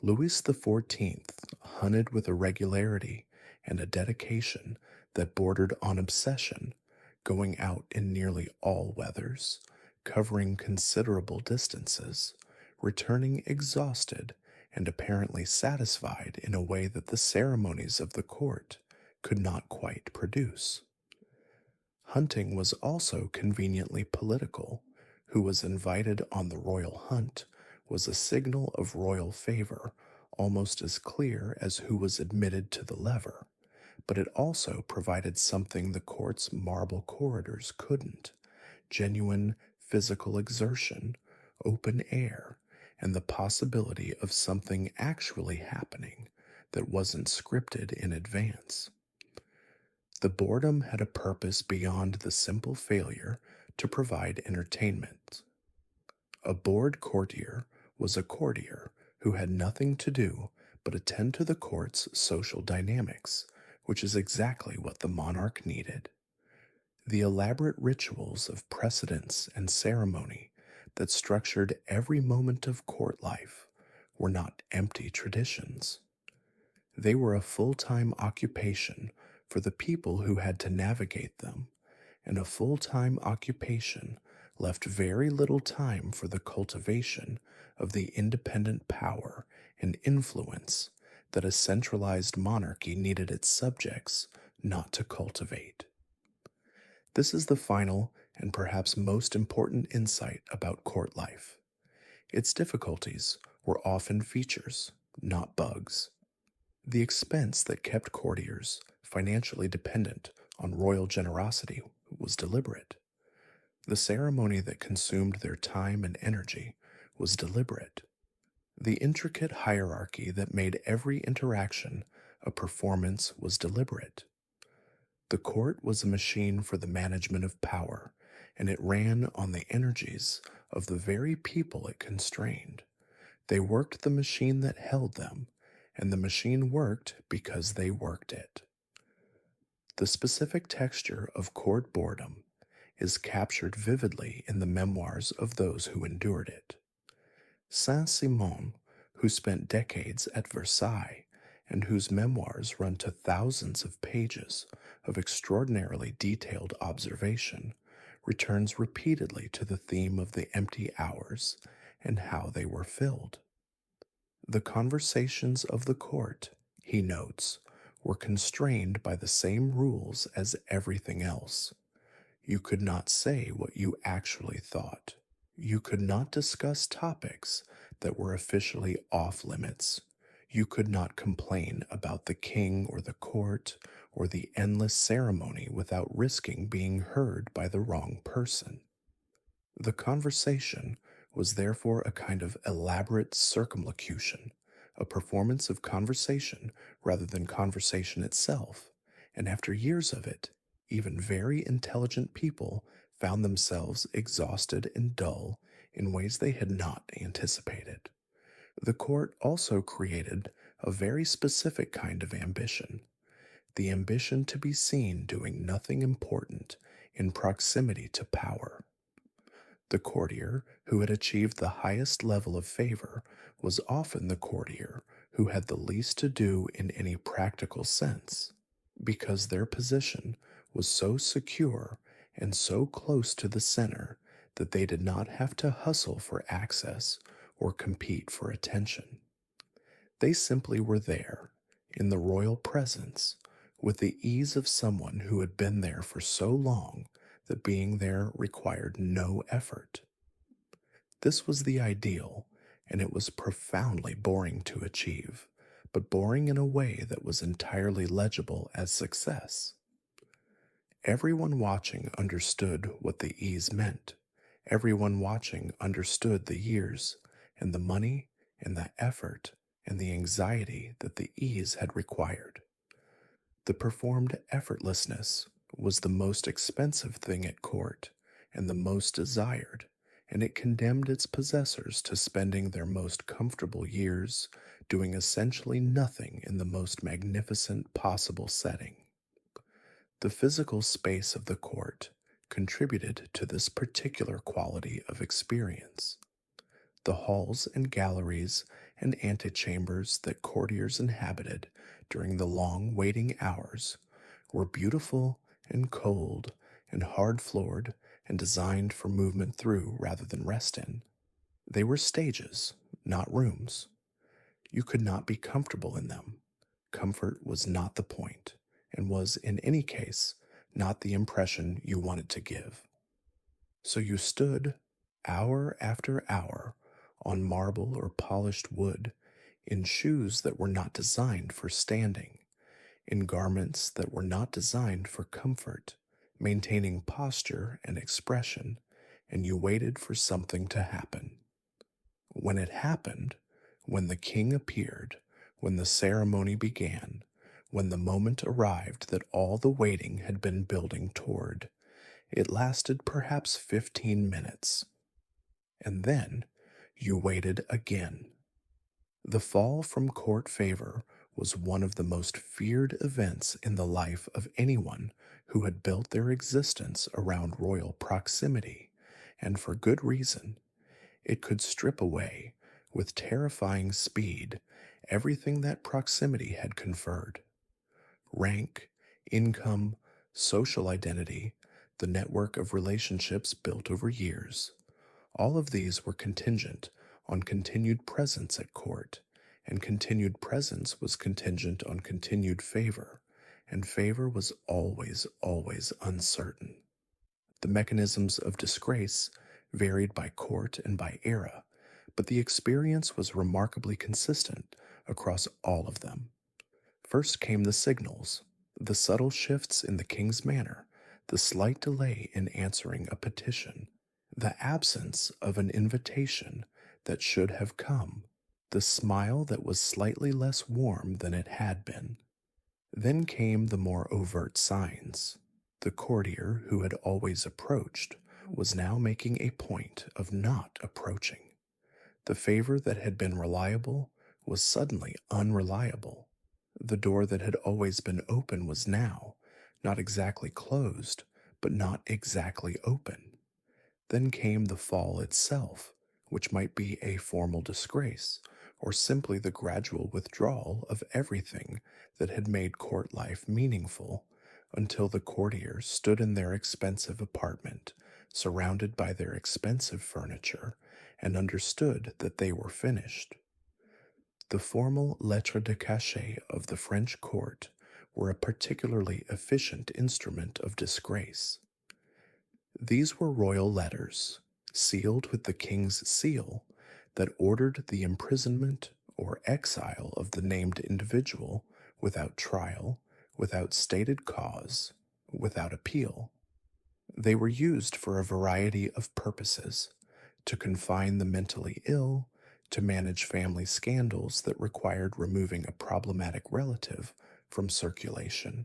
Louis XIV hunted with a regularity and a dedication that bordered on obsession, going out in nearly all weathers, covering considerable distances, returning exhausted and apparently satisfied in a way that the ceremonies of the court could not quite produce. Hunting was also conveniently political. Who was invited on the royal hunt was a signal of royal favor, almost as clear as who was admitted to the lever, but it also provided something the court's marble corridors couldn't: genuine physical exertion, open air, and the possibility of something actually happening that wasn't scripted in advance. The boredom had a purpose beyond the simple failure to provide entertainment. A bored courtier was a courtier who had nothing to do but attend to the court's social dynamics, which is exactly what the monarch needed. The elaborate rituals of precedence and ceremony that structured every moment of court life were not empty traditions. They were a full-time occupation for the people who had to navigate them, and a full-time occupation left very little time for the cultivation of the independent power and influence that a centralized monarchy needed its subjects not to cultivate. This is the final and perhaps most important insight about court life. Its difficulties were often features, not bugs. The expense that kept courtiers financially dependent on royal generosity was deliberate. The ceremony that consumed their time and energy was deliberate. The intricate hierarchy that made every interaction a performance was deliberate. The court was a machine for the management of power, and it ran on the energies of the very people it constrained. They worked the machine that held them, and the machine worked because they worked it. The specific texture of court boredom is captured vividly in the memoirs of those who endured it. Saint-Simon, who spent decades at Versailles and whose memoirs run to thousands of pages of extraordinarily detailed observation, returns repeatedly to the theme of the empty hours and how they were filled. The conversations of the court, he notes, were constrained by the same rules as everything else. You could not say what you actually thought. You could not discuss topics that were officially off limits. You could not complain about the king or the court or the endless ceremony without risking being heard by the wrong person. The conversation was therefore a kind of elaborate circumlocution, a performance of conversation rather than conversation itself, and after years of it, even very intelligent people found themselves exhausted and dull in ways they had not anticipated. The court also created a very specific kind of ambition, the ambition to be seen doing nothing important in proximity to power. The courtier who had achieved the highest level of favor was often the courtier who had the least to do in any practical sense, because their position was so secure and so close to the center that they did not have to hustle for access or compete for attention. They simply were there, in the royal presence, with the ease of someone who had been there for so long that being there required no effort. This was the ideal, and it was profoundly boring to achieve, but boring in a way that was entirely legible as success. Everyone watching understood what the ease meant. Everyone watching understood the years, and the money, and the effort, and the anxiety that the ease had required. The performed effortlessness was the most expensive thing at court, and the most desired, and it condemned its possessors to spending their most comfortable years doing essentially nothing in the most magnificent possible setting. The physical space of the court contributed to this particular quality of experience. The halls and galleries and antechambers that courtiers inhabited during the long waiting hours were beautiful and cold and hard floored and designed for movement through rather than rest in. They were stages, not rooms. You could not be comfortable in them. Comfort was not the point, and was, in any case, not the impression you wanted to give. So you stood, hour after hour, on marble or polished wood, in shoes that were not designed for standing, in garments that were not designed for comfort, maintaining posture and expression, and you waited for something to happen. When it happened, when the king appeared, when the ceremony began, when the moment arrived that all the waiting had been building toward, it lasted perhaps 15 minutes. And then you waited again. The fall from court favor was one of the most feared events in the life of anyone who had built their existence around royal proximity, and for good reason. It could strip away, with terrifying speed, everything that proximity had conferred. Rank, income, social identity, the network of relationships built over years. All of these were contingent on continued presence at court, and continued presence was contingent on continued favor, and favor was always, always uncertain. The mechanisms of disgrace varied by court and by era, but the experience was remarkably consistent across all of them. First came the signals, the subtle shifts in the king's manner, the slight delay in answering a petition, the absence of an invitation that should have come, the smile that was slightly less warm than it had been. Then came the more overt signs. The courtier who had always approached was now making a point of not approaching. The favor that had been reliable was suddenly unreliable. The door that had always been open was now not exactly closed, but not exactly open. Then came the fall itself, which might be a formal disgrace, or simply the gradual withdrawal of everything that had made court life meaningful, until the courtiers stood in their expensive apartment, surrounded by their expensive furniture, and understood that they were finished. The formal lettres de cachet of the French court were a particularly efficient instrument of disgrace. These were royal letters, sealed with the king's seal, that ordered the imprisonment or exile of the named individual without trial, without stated cause, without appeal. They were used for a variety of purposes: to confine the mentally ill, to manage family scandals that required removing a problematic relative from circulation,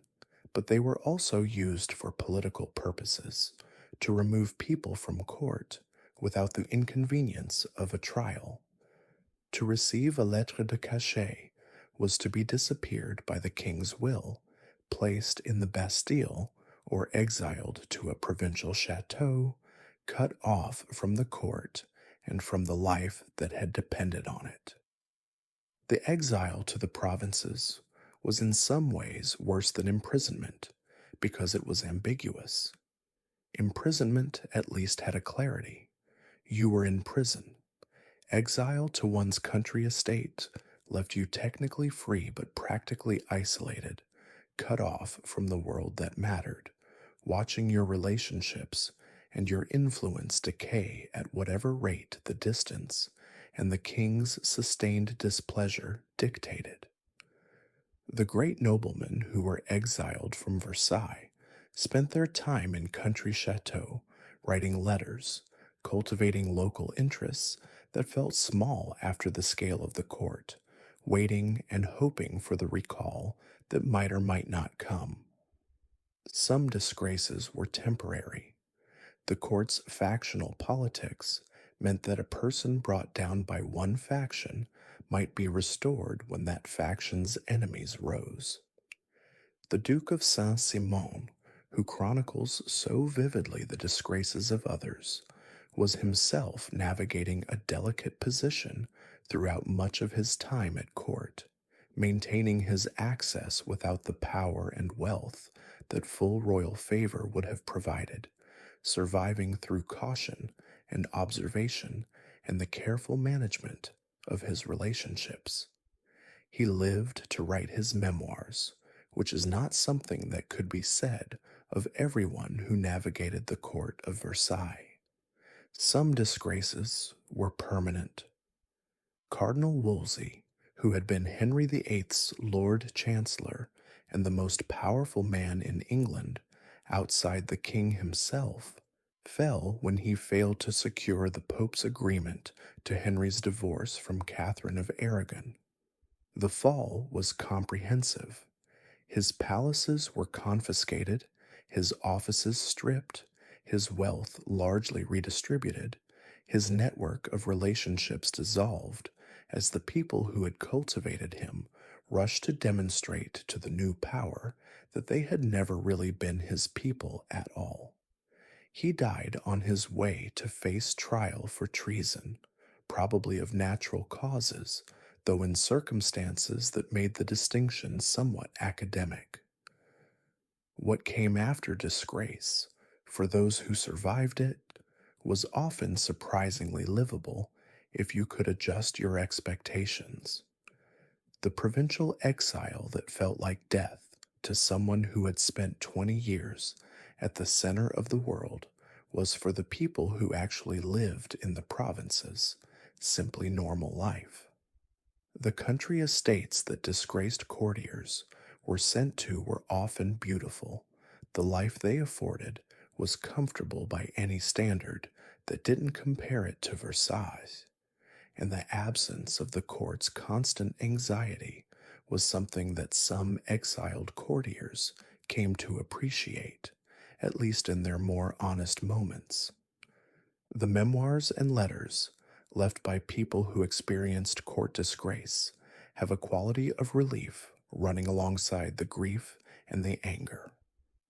but they were also used for political purposes, to remove people from court without the inconvenience of a trial. To receive a lettre de cachet was to be disappeared by the king's will, placed in the Bastille, or exiled to a provincial chateau, cut off from the court and from the life that had depended on it. The exile to the provinces was in some ways worse than imprisonment because it was ambiguous. Imprisonment at least had a clarity. You were in prison. Exile to one's country estate left you technically free but practically isolated, cut off from the world that mattered, watching your relationships and your influence decay at whatever rate the distance and the king's sustained displeasure dictated. The great noblemen who were exiled from Versailles spent their time in country chateaux, writing letters, cultivating local interests that felt small after the scale of the court, waiting and hoping for the recall that might or might not come. Some disgraces were temporary. The court's factional politics meant that a person brought down by one faction might be restored when that faction's enemies rose. The Duke of Saint Simon, who chronicles so vividly the disgraces of others, was himself navigating a delicate position throughout much of his time at court, maintaining his access without the power and wealth that full royal favor would have provided, surviving through caution and observation and the careful management of his relationships. He lived to write his memoirs, which is not something that could be said of everyone who navigated the court of Versailles. Some disgraces were permanent. Cardinal Wolsey, who had been Henry VIII's Lord Chancellor and the most powerful man in England outside the king himself, fell when he failed to secure the Pope's agreement to Henry's divorce from Catherine of Aragon. The fall was comprehensive. His palaces were confiscated, his offices stripped, his wealth largely redistributed, his network of relationships dissolved, as the people who had cultivated him rushed to demonstrate to the new power that they had never really been his people at all. He died on his way to face trial for treason, probably of natural causes, though in circumstances that made the distinction somewhat academic. What came after disgrace, for those who survived it, was often surprisingly livable if you could adjust your expectations. The provincial exile that felt like death to someone who had spent 20 years at the center of the world was for the people who actually lived in the provinces simply normal life. The country estates that disgraced courtiers were sent to were often beautiful. The life they afforded was comfortable by any standard that didn't compare it to Versailles, and the absence of the court's constant anxiety was something that some exiled courtiers came to appreciate, at least in their more honest moments. The memoirs and letters left by people who experienced court disgrace have a quality of relief running alongside the grief and the anger.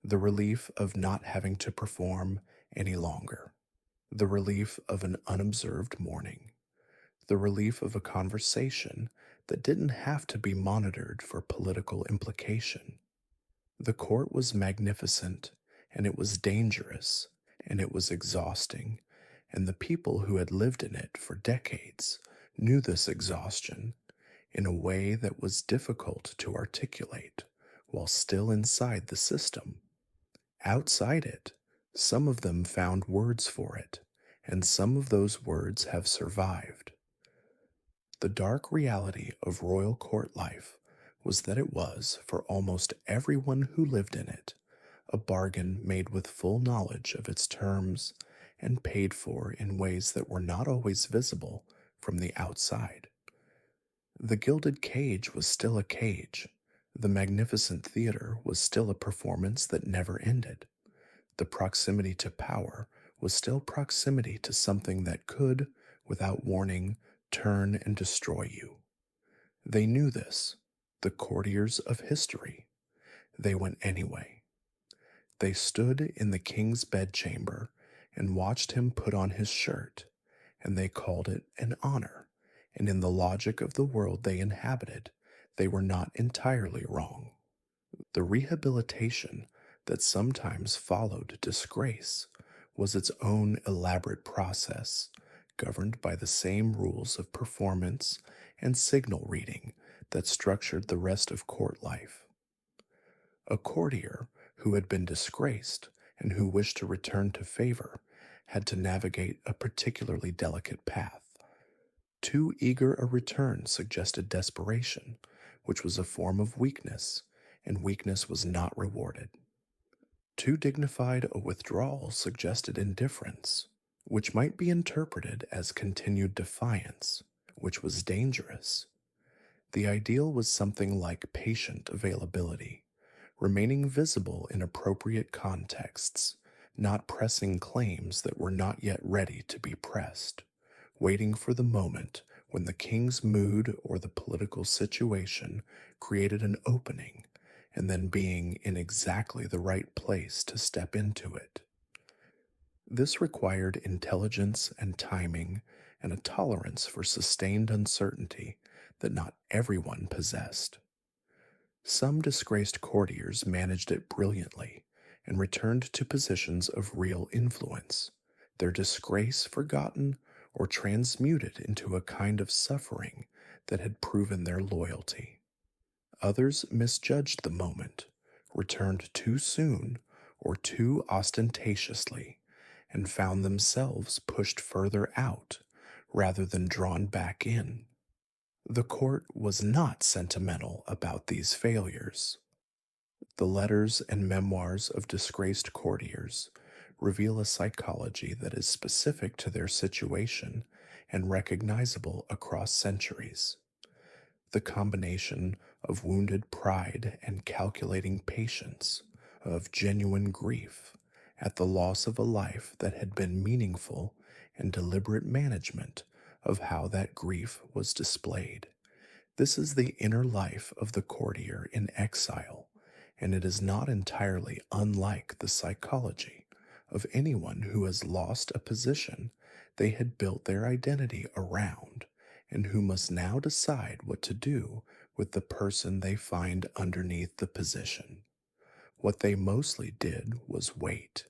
The relief of not having to perform any longer. The relief of an unobserved mourning. The relief of a conversation that didn't have to be monitored for political implication. The court was magnificent, and it was dangerous, and it was exhausting, and the people who had lived in it for decades knew this exhaustion in a way that was difficult to articulate while still inside the system. Outside it, some of them found words for it, and some of those words have survived. The dark reality of royal court life was that it was, for almost everyone who lived in it, a bargain made with full knowledge of its terms and paid for in ways that were not always visible from the outside. The gilded cage was still a cage. The magnificent theater was still a performance that never ended. The proximity to power was still proximity to something that could, without warning, turn and destroy you. They knew this, the courtiers of history. They went anyway. They stood in the king's bedchamber and watched him put on his shirt, and they called it an honor, and in the logic of the world they inhabited, they were not entirely wrong. The rehabilitation that sometimes followed disgrace was its own elaborate process, governed by the same rules of performance and signal reading that structured the rest of court life. A courtier who had been disgraced and who wished to return to favor had to navigate a particularly delicate path. Too eager a return suggested desperation, which was a form of weakness, and weakness was not rewarded. Too dignified a withdrawal suggested indifference, which might be interpreted as continued defiance, which was dangerous. The ideal was something like patient availability, remaining visible in appropriate contexts, not pressing claims that were not yet ready to be pressed, waiting for the moment when the king's mood or the political situation created an opening, and then being in exactly the right place to step into it. This required intelligence and timing and a tolerance for sustained uncertainty that not everyone possessed. Some disgraced courtiers managed it brilliantly and returned to positions of real influence, their disgrace forgotten or transmuted into a kind of suffering that had proven their loyalty. Others misjudged the moment, returned too soon or too ostentatiously, and found themselves pushed further out rather than drawn back in. The court was not sentimental about these failures. The letters and memoirs of disgraced courtiers reveal a psychology that is specific to their situation and recognizable across centuries. The combination of wounded pride and calculating patience, of genuine grief at the loss of a life that had been meaningful, and deliberate management of how that grief was displayed. This is the inner life of the courtier in exile, and it is not entirely unlike the psychology of anyone who has lost a position they had built their identity around and who must now decide what to do with the person they find underneath the position. What they mostly did was wait.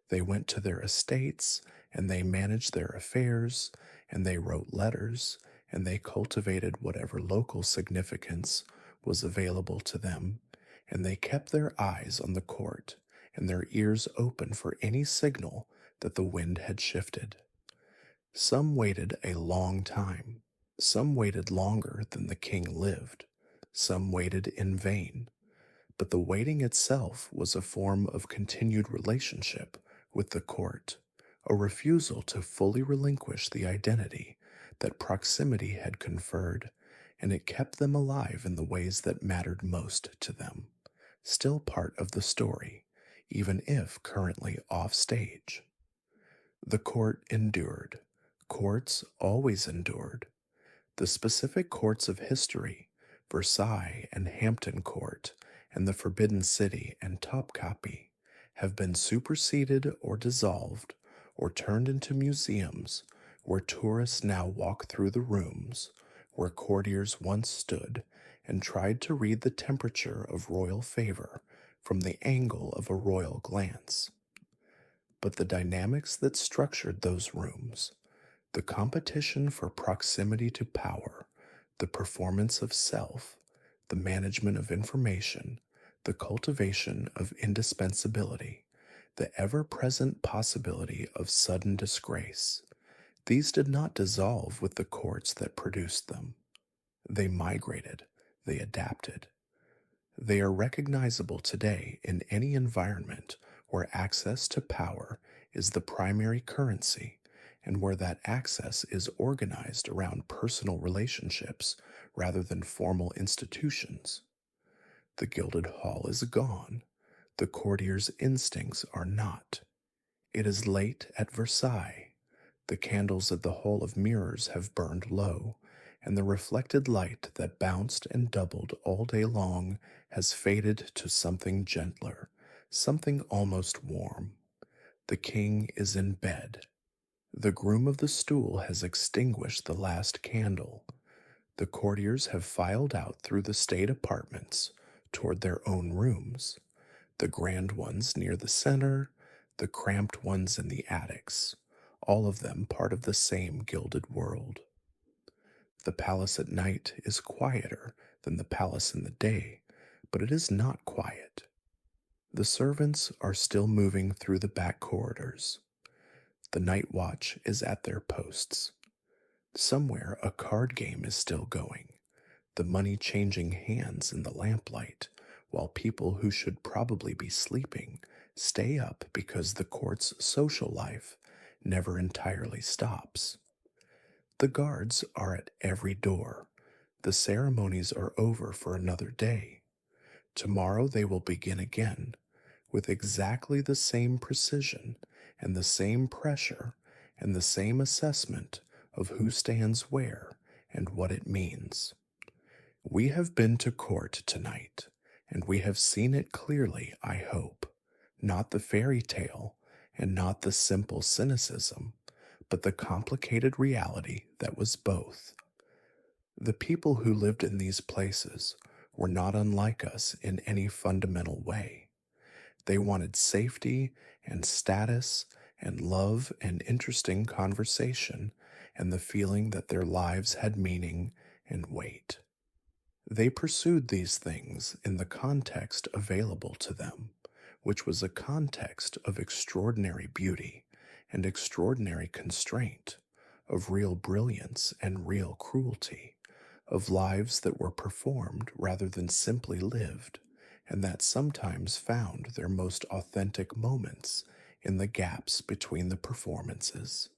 They went to their estates, and they managed their affairs, and they wrote letters, and they cultivated whatever local significance was available to them, and they kept their eyes on the court and their ears open for any signal that the wind had shifted. Some waited a long time. Some waited longer than the king lived. Some waited in vain. But the waiting itself was a form of continued relationship with the court, a refusal to fully relinquish the identity that proximity had conferred, and it kept them alive in the ways that mattered most to them, still part of the story, even if currently off stage. The court endured. Courts always endured. The specific courts of history, Versailles and Hampton Court, and the Forbidden City and Topkapi, have been superseded or dissolved or turned into museums where tourists now walk through the rooms where courtiers once stood and tried to read the temperature of royal favor from the angle of a royal glance. But the dynamics that structured those rooms, the competition for proximity to power, the performance of self, the management of information, the cultivation of indispensability, the ever-present possibility of sudden disgrace, these did not dissolve with the courts that produced them. They migrated, they adapted. They are recognizable today in any environment where access to power is the primary currency and where that access is organized around personal relationships rather than formal institutions. The gilded hall is gone. The courtier's instincts are not. It is late at Versailles. The candles at the Hall of Mirrors have burned low, and the reflected light that bounced and doubled all day long has faded to something gentler, something almost warm. The king is in bed. The groom of the stool has extinguished the last candle. The courtiers have filed out through the state apartments toward their own rooms, the grand ones near the center, the cramped ones in the attics, all of them part of the same gilded world. The palace at night is quieter than the palace in the day, but it is not quiet. The servants are still moving through the back corridors. The night watch is at their posts. Somewhere a card game is still going, the money changing hands in the lamplight, while people who should probably be sleeping stay up because the court's social life never entirely stops. The guards are at every door. The ceremonies are over for another day. Tomorrow they will begin again, with exactly the same precision and the same pressure and the same assessment of who stands where and what it means. We have been to court tonight, and we have seen it clearly, I hope, not the fairy tale and not the simple cynicism, but the complicated reality that was both. The people who lived in these places were not unlike us in any fundamental way. They wanted safety and status and love and interesting conversation and the feeling that their lives had meaning and weight. They pursued these things in the context available to them, which was a context of extraordinary beauty and extraordinary constraint, of real brilliance and real cruelty, of lives that were performed rather than simply lived, and that sometimes found their most authentic moments in the gaps between the performances.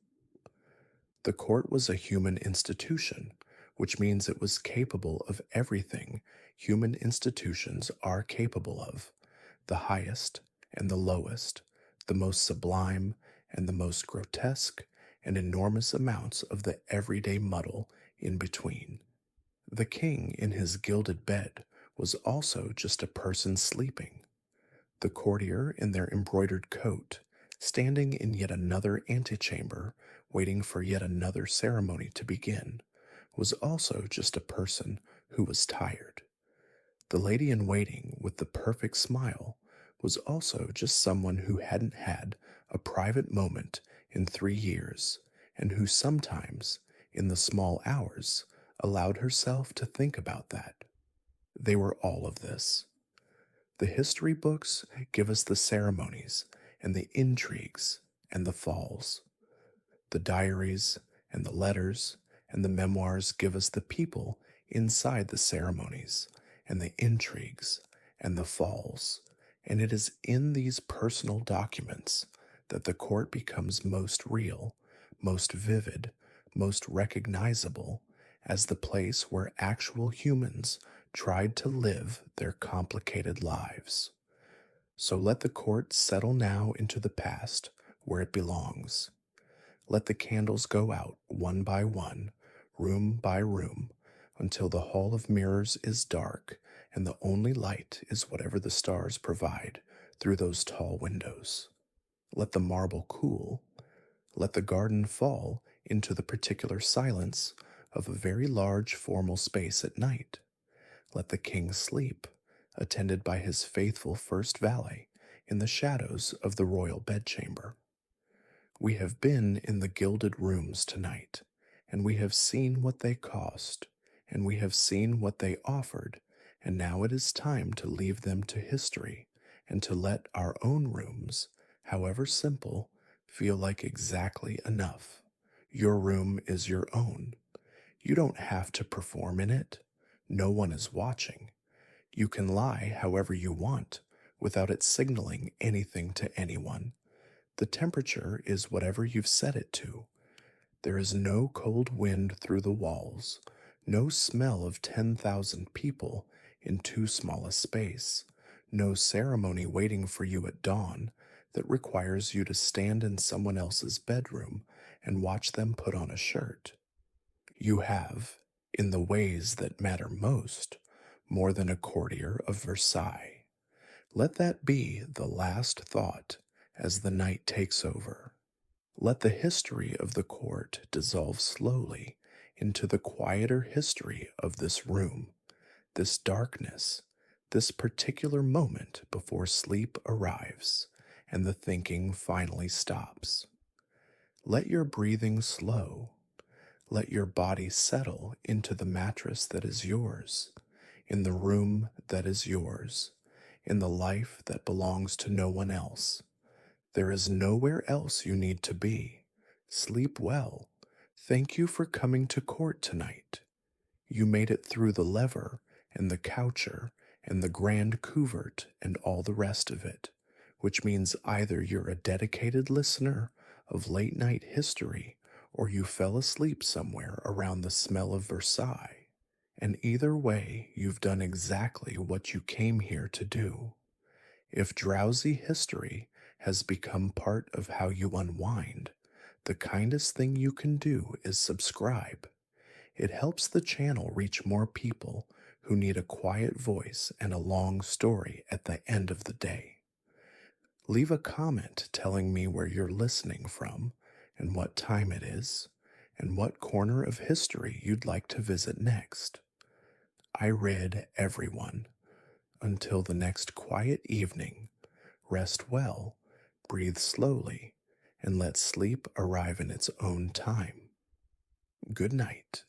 The court was a human institution, which means it was capable of everything human institutions are capable of, the highest and the lowest, the most sublime and the most grotesque, and enormous amounts of the everyday muddle in between. The king in his gilded bed was also just a person sleeping. The courtier in their embroidered coat, standing in yet another antechamber, waiting for yet another ceremony to begin, was also just a person who was tired. The lady in waiting with the perfect smile was also just someone who hadn't had a private moment in 3 years, and who sometimes, in the small hours, allowed herself to think about that. They were all of this. The history books give us the ceremonies and the intrigues and the falls. The diaries and the letters and the memoirs give us the people inside the ceremonies and the intrigues and the falls, and it is in these personal documents that the court becomes most real, most vivid, most recognizable as the place where actual humans tried to live their complicated lives. So let the court settle now into the past where it belongs. Let the candles go out one by one, room by room, until the hall of mirrors is dark and the only light is whatever the stars provide through those tall windows. Let the marble cool. Let the garden fall into the particular silence of a very large formal space at night. Let the king sleep, attended by his faithful first valet, in the shadows of the royal bedchamber. We have been in the gilded rooms tonight, and we have seen what they cost, and we have seen what they offered, and now it is time to leave them to history, and to let our own rooms, however simple, feel like exactly enough. Your room is your own. You don't have to perform in it. No one is watching. You can lie however you want, without it signaling anything to anyone. The temperature is whatever you've set it to. There is no cold wind through the walls, no smell of 10,000 people in too small a space, no ceremony waiting for you at dawn that requires you to stand in someone else's bedroom and watch them put on a shirt. You have, in the ways that matter most, more than a courtier of Versailles. Let that be the last thought as the night takes over. Let the history of the court dissolve slowly into the quieter history of this room, this darkness, this particular moment before sleep arrives and the thinking finally stops. Let your breathing slow. Let your body settle into the mattress that is yours, in the room that is yours, in the life that belongs to no one else. There is nowhere else you need to be. Sleep well. Thank you for coming to court tonight. You made it through the lever and the coucher and the grand couvert and all the rest of it, which means either you're a dedicated listener of late night history or you fell asleep somewhere around the smell of Versailles. And either way, you've done exactly what you came here to do. If drowsy history has become part of how you unwind, the kindest thing you can do is subscribe. It helps the channel reach more people who need a quiet voice and a long story at the end of the day. Leave a comment telling me where you're listening from and what time it is, and what corner of history you'd like to visit next. I read everyone. Until the next quiet evening, rest well, breathe slowly, and let sleep arrive in its own time. Good night.